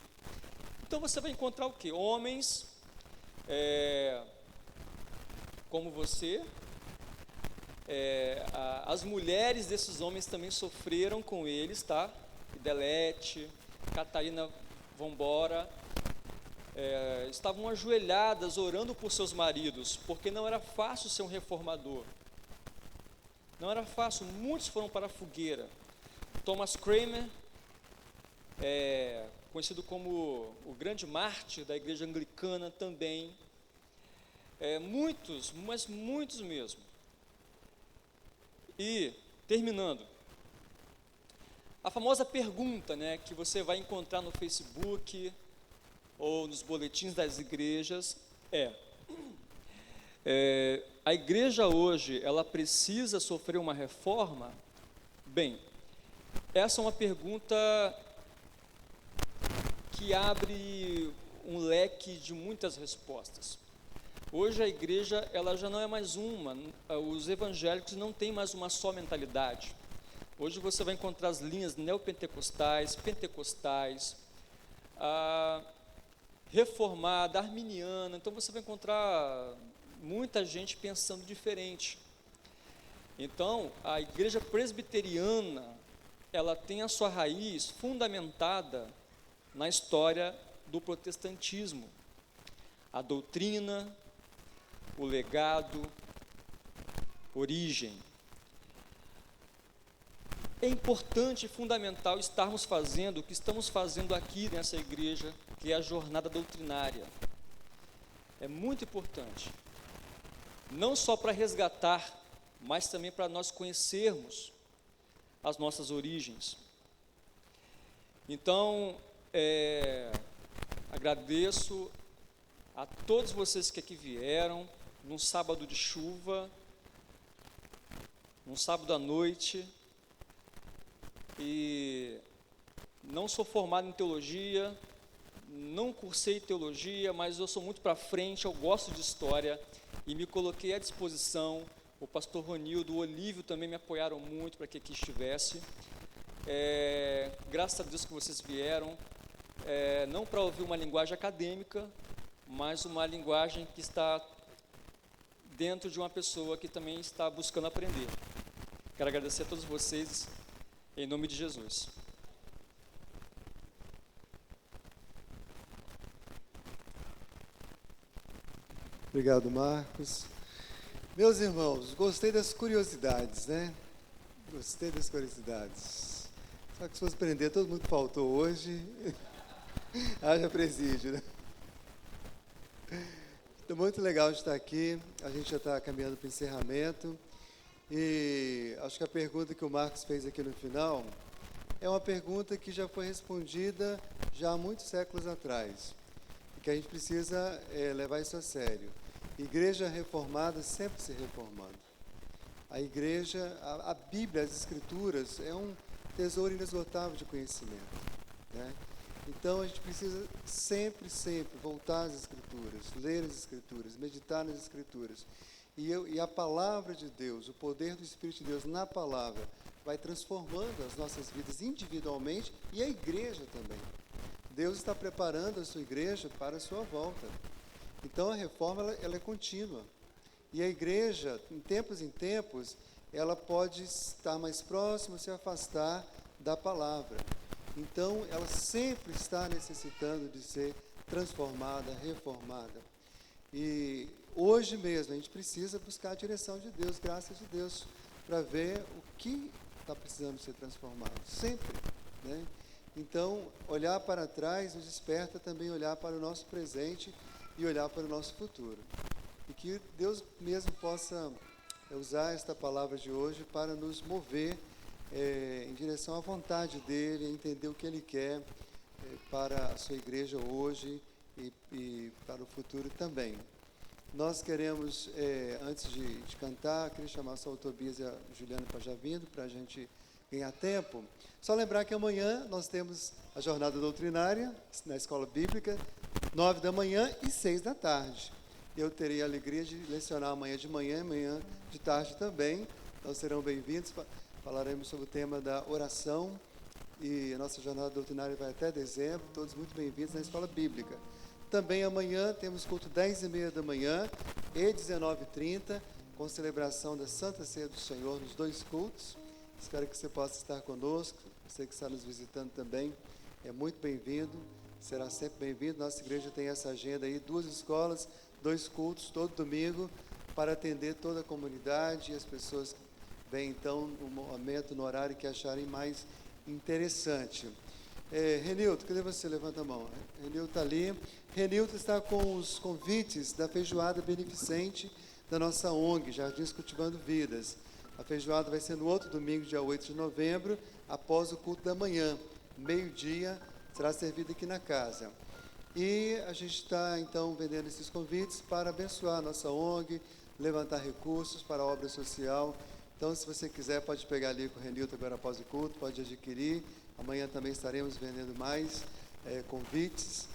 [SPEAKER 1] Então você vai encontrar o quê? Homens como você, as mulheres desses homens também sofreram com eles, tá? Delete, Catarina Vambora, estavam ajoelhadas orando por seus maridos, porque não era fácil ser um reformador. Não era fácil, muitos foram para a fogueira. Thomas Cranmer, conhecido como o grande mártir da igreja anglicana também, muitos, mas muitos mesmo. E, terminando, a famosa pergunta, né, que você vai encontrar no Facebook ou nos boletins das igrejas a igreja hoje, ela precisa sofrer uma reforma? Bem, essa é uma pergunta que abre um leque de muitas respostas. Hoje a igreja, ela já não é mais uma, os evangélicos não têm mais uma só mentalidade. Hoje você vai encontrar as linhas neopentecostais, pentecostais, reformada, arminiana, então você vai encontrar muita gente pensando diferente. Então, a igreja presbiteriana, ela tem a sua raiz fundamentada na história do protestantismo. A doutrina, o legado, origem. É importante e fundamental estarmos fazendo o que estamos fazendo aqui nessa igreja, que é a jornada doutrinária. É muito importante. Não só para resgatar, mas também para nós conhecermos as nossas origens. Então, agradeço a todos vocês que aqui vieram, num sábado de chuva, num sábado à noite, e não sou formado em teologia, não cursei teologia, mas eu sou muito para frente, eu gosto de história, e me coloquei à disposição. O pastor Ronildo, o Olívio também me apoiaram muito para que aqui estivesse. Graças a Deus que vocês vieram, não para ouvir uma linguagem acadêmica, mas uma linguagem que está dentro de uma pessoa que também está buscando aprender. Quero agradecer a todos vocês, em nome de Jesus.
[SPEAKER 2] Obrigado, Marcos. Meus irmãos, gostei das curiosidades, né? Gostei das curiosidades. Só que se fosse prender todo mundo que faltou hoje, haja presídio, né? Então, muito legal de estar aqui. A gente já está caminhando para o encerramento. E acho que a pergunta que o Marcos fez aqui no final é uma pergunta que já foi respondida já há muitos séculos atrás. E que a gente precisa levar isso a sério. Igreja reformada sempre se reformando. A igreja, a Bíblia, as Escrituras, é um tesouro inesgotável de conhecimento, né? Então, a gente precisa sempre voltar às Escrituras, ler as Escrituras, meditar nas Escrituras. E a palavra de Deus, o poder do Espírito de Deus na palavra, vai transformando as nossas vidas individualmente e a igreja também. Deus está preparando a sua igreja para a sua volta. Então, a reforma ela é contínua. E a igreja, em tempos, ela pode estar mais próxima, se afastar da palavra. Então, ela sempre está necessitando de ser transformada, reformada. E hoje mesmo, a gente precisa buscar a direção de Deus, graças a Deus, para ver o que está precisando ser transformado. Sempre, né? Então, olhar para trás nos desperta também olhar para o nosso presente e olhar para o nosso futuro. E que Deus mesmo possa usar esta palavra de hoje para nos mover em direção à vontade dEle, entender o que Ele quer para a sua igreja hoje e para o futuro também. Nós queremos, antes de cantar, queria chamar só o Tobias e a Juliana para já vindo, para a gente ganhar tempo. Só lembrar que amanhã nós temos a jornada doutrinária na Escola Bíblica, 9 da manhã e 6 da tarde. Eu terei a alegria de lecionar amanhã de manhã e amanhã de tarde também. Então serão bem-vindos, falaremos sobre o tema da oração e a nossa jornada doutrinária vai até dezembro, todos muito bem-vindos na Escola Bíblica. Também amanhã temos culto 10h30 da manhã e 19h30, com celebração da Santa Ceia do Senhor nos 2 cultos. Espero que você possa estar conosco, você que está nos visitando também, é muito bem-vindo, será sempre bem-vindo. Nossa igreja tem essa agenda aí, 2 escolas, 2 cultos, todo domingo, para atender toda a comunidade e as pessoas vêm então no momento, no horário que acharem mais interessante. Renilton, cadê você? Levanta a mão. Renilton está ali. Renilton está com os convites da feijoada beneficente da nossa ONG, Jardins Cultivando Vidas. A feijoada vai ser no outro domingo, dia 8 de novembro, após o culto da manhã, meio-dia, será servida aqui na casa. E a gente está, então, vendendo esses convites para abençoar a nossa ONG, levantar recursos para a obra social. Então, se você quiser, pode pegar ali com o Renilton agora após o culto, pode adquirir. Amanhã também estaremos vendendo mais convites.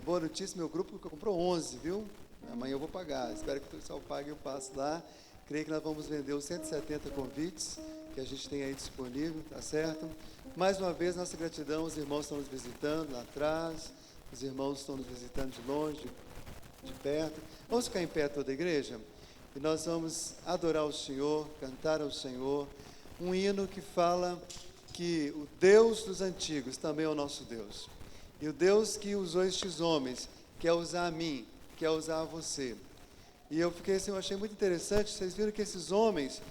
[SPEAKER 2] Boa notícia, meu grupo comprou 11, viu? Amanhã eu vou pagar, espero que o pessoal pague e eu passo lá. Creio que nós vamos vender os 170 convites que a gente tem aí disponível, tá certo? Mais uma vez, nossa gratidão, os irmãos estão nos visitando lá atrás, os irmãos estão nos visitando de longe, de perto. Vamos ficar em pé toda a igreja? E nós vamos adorar o Senhor, cantar ao Senhor, um hino que fala que o Deus dos antigos também é o nosso Deus. E o Deus que usou estes homens, quer usar a mim, quer usar a você. E eu fiquei assim, eu achei muito interessante, vocês viram que esses homens,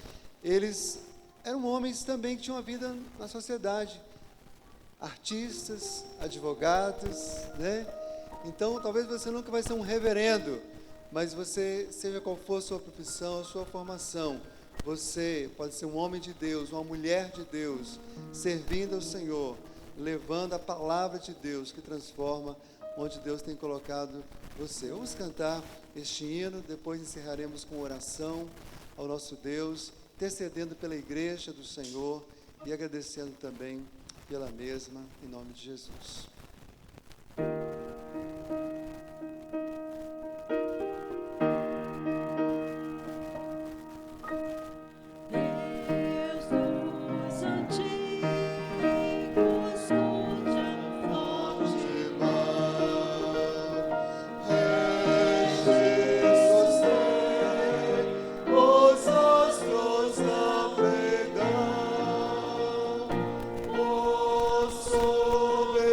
[SPEAKER 2] eles eram homens também que tinham uma vida na sociedade. Artistas, advogados, né? Então, talvez você nunca vai ser um reverendo, mas você, seja qual for a sua profissão, a sua formação, você pode ser um homem de Deus, uma mulher de Deus, servindo ao Senhor, levando a palavra de Deus que transforma onde Deus tem colocado você. Vamos cantar este hino, depois encerraremos com oração ao nosso Deus, intercedendo pela igreja do Senhor e agradecendo também pela mesma, em nome de Jesus.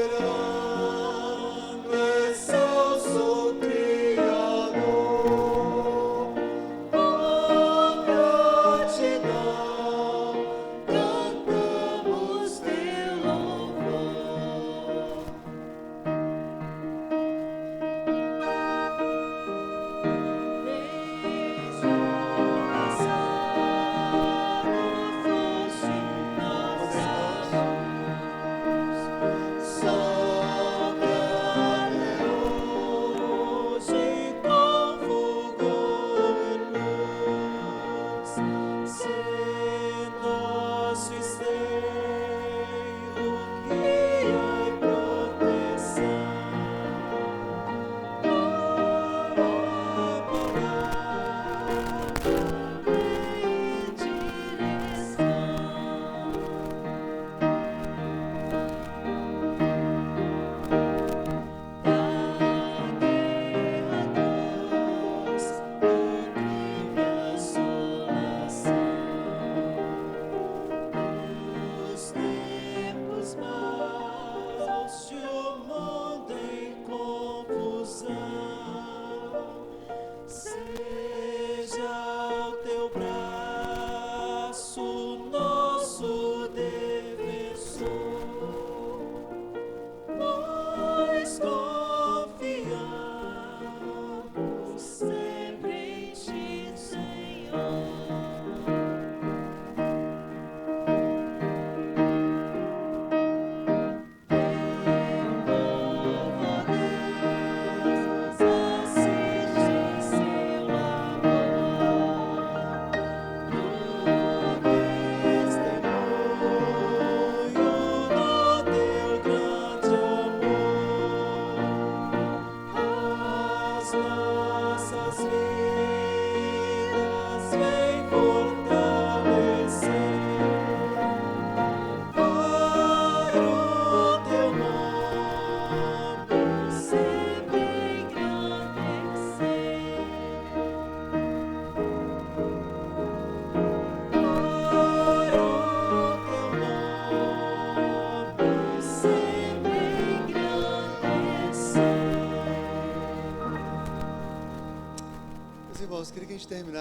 [SPEAKER 3] Soberano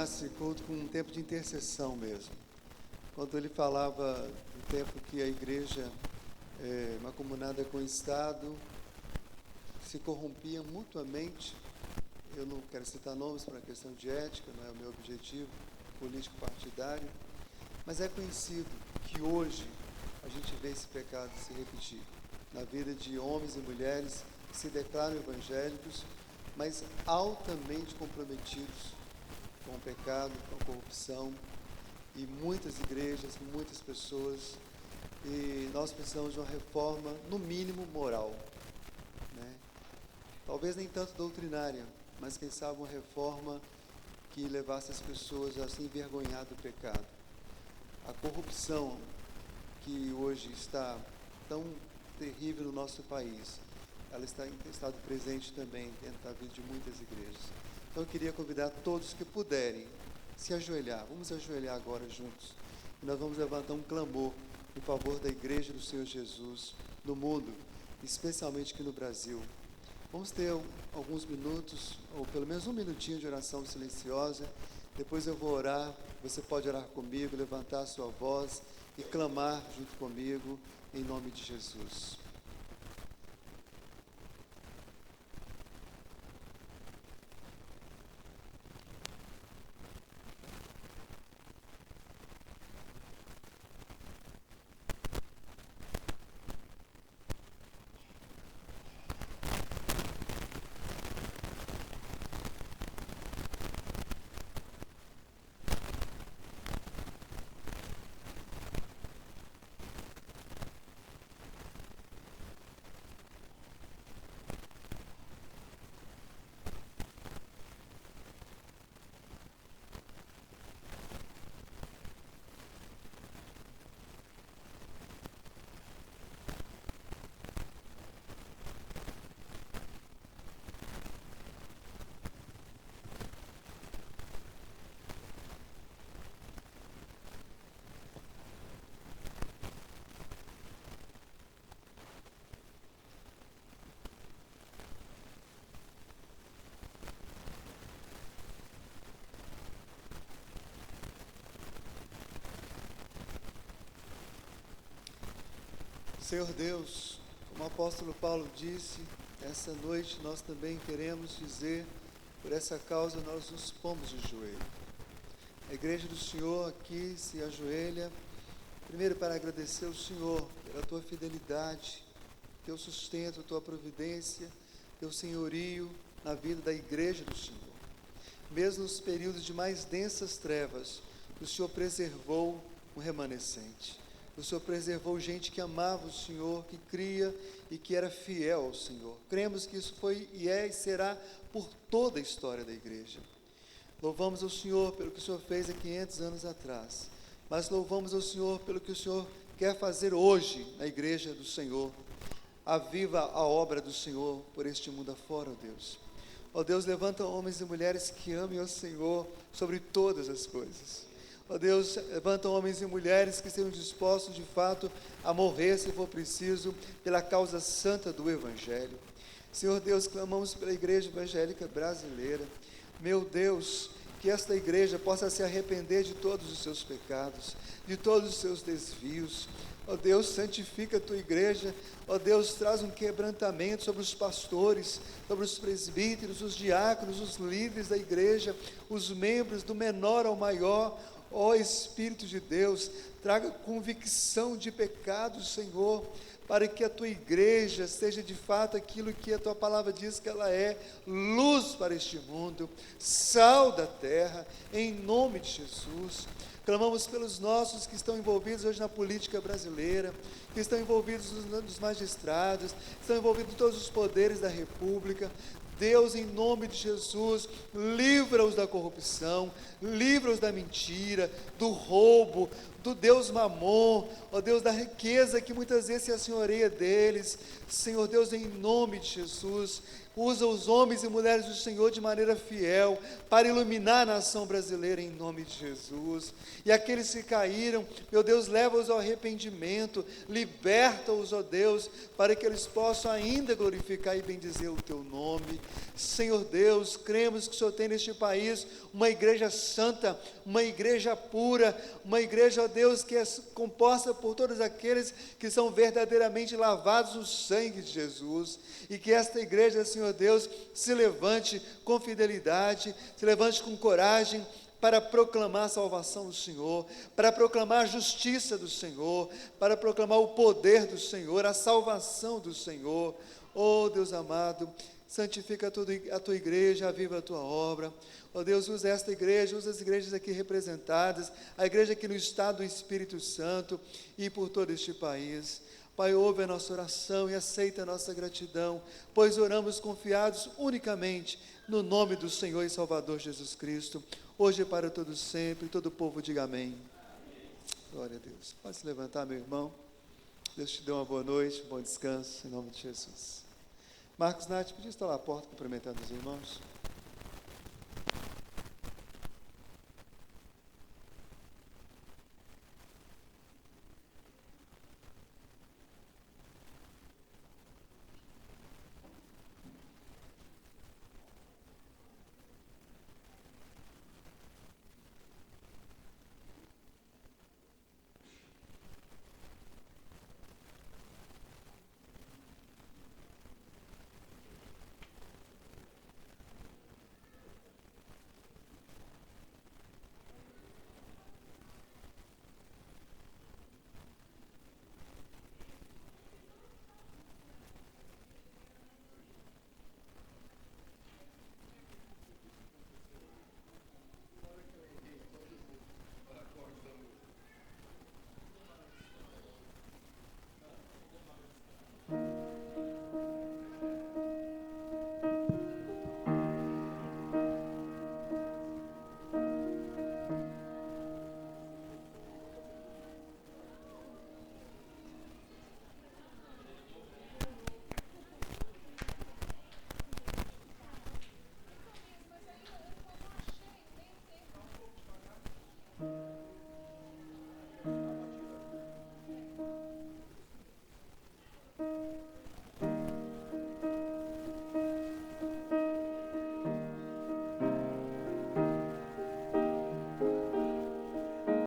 [SPEAKER 2] terminasse esse culto com um tempo de intercessão mesmo. Quando ele falava do tempo que a igreja, mancomunada com o Estado, se corrompia mutuamente. Eu não quero citar nomes para questão de ética, não é o meu objetivo político partidário, mas é conhecido que hoje a gente vê esse pecado se repetir na vida de homens e mulheres que se declaram evangélicos, mas altamente comprometidos com o pecado, com a corrupção, e muitas igrejas, muitas pessoas, e nós precisamos de uma reforma, no mínimo, moral, né? Talvez nem tanto doutrinária, mas quem sabe uma reforma que levasse as pessoas a se envergonhar do pecado. A corrupção que hoje está tão terrível no nosso país, ela tem estado presente também dentro da vida de muitas igrejas. Então eu queria convidar todos que puderem se ajoelhar. Vamos ajoelhar agora juntos. E nós vamos levantar um clamor em favor da igreja do Senhor Jesus no mundo, especialmente aqui no Brasil. Vamos ter alguns minutos, ou pelo menos um minutinho de oração silenciosa. Depois eu vou orar. Você pode orar comigo, levantar a sua voz e clamar junto comigo, em nome de Jesus. Senhor Deus, como o apóstolo Paulo disse, essa noite nós também queremos dizer, por essa causa nós nos pomos de joelho. A igreja do Senhor aqui se ajoelha, primeiro para agradecer ao Senhor pela tua fidelidade, teu sustento, tua providência, teu senhorio na vida da igreja do Senhor. Mesmo nos períodos de mais densas trevas, o Senhor preservou um remanescente. O Senhor preservou gente que amava o Senhor, que cria e que era fiel ao Senhor. Cremos que isso foi e é e será por toda a história da igreja. Louvamos ao Senhor pelo que o Senhor fez há 500 anos atrás, mas louvamos ao Senhor pelo que o Senhor quer fazer hoje na igreja do Senhor. Aviva a obra do Senhor por este mundo afora, ó Deus. Ó Deus, levanta homens e mulheres que amem ao Senhor sobre todas as coisas. Ó Deus, levanta homens e mulheres que estejam dispostos de fato a morrer, se for preciso, pela causa santa do Evangelho. Senhor Deus, clamamos pela igreja evangélica brasileira. Meu Deus, que esta igreja possa se arrepender de todos os seus pecados, de todos os seus desvios. Ó Deus, santifica a tua igreja. Ó Deus, traz um quebrantamento sobre os pastores, sobre os presbíteros, os diáconos, os líderes da igreja, os membros, do menor ao maior. Ó Espírito de Deus, traga convicção de pecados, Senhor, para que a tua igreja seja de fato aquilo que a tua palavra diz que ela é: luz para este mundo, sal da terra, em nome de Jesus. Clamamos pelos nossos que estão envolvidos hoje na política brasileira, que estão envolvidos nos magistrados, estão envolvidos em todos os poderes da República. Deus, em nome de Jesus, livra-os da corrupção, livra-os da mentira, do roubo, do Deus Mamon, ó Deus, da riqueza que muitas vezes se assenhoreia deles. Senhor Deus, em nome de Jesus, Usa os homens e mulheres do Senhor de maneira fiel para iluminar a nação brasileira em nome de Jesus. E aqueles que caíram, meu Deus, leva-os ao arrependimento, liberta-os, ó Deus, para que eles possam ainda glorificar e bendizer o teu nome. Senhor Deus, cremos que o Senhor tem neste país uma igreja santa, uma igreja pura, uma igreja, ó Deus, que é composta por todos aqueles que são verdadeiramente lavados no sangue de Jesus. E que esta igreja, Senhor Deus, se levante com fidelidade, se levante com coragem para proclamar a salvação do Senhor, para proclamar a justiça do Senhor, para proclamar o poder do Senhor, a salvação do Senhor. Oh Deus amado, santifica a tua igreja, aviva a tua obra. Oh Deus, usa esta igreja, usa as igrejas aqui representadas, a igreja aqui no estado do Espírito Santo e por todo este país. Pai, ouve a nossa oração e aceita a nossa gratidão, pois oramos confiados unicamente no nome do Senhor e Salvador Jesus Cristo, hoje e para todos sempre. Todo o povo diga amém. Glória a Deus. Pode se levantar, meu irmão. Deus te dê uma boa noite, um bom descanso, em nome de Jesus. Marcos Nath, podia estar lá à porta cumprimentando os irmãos?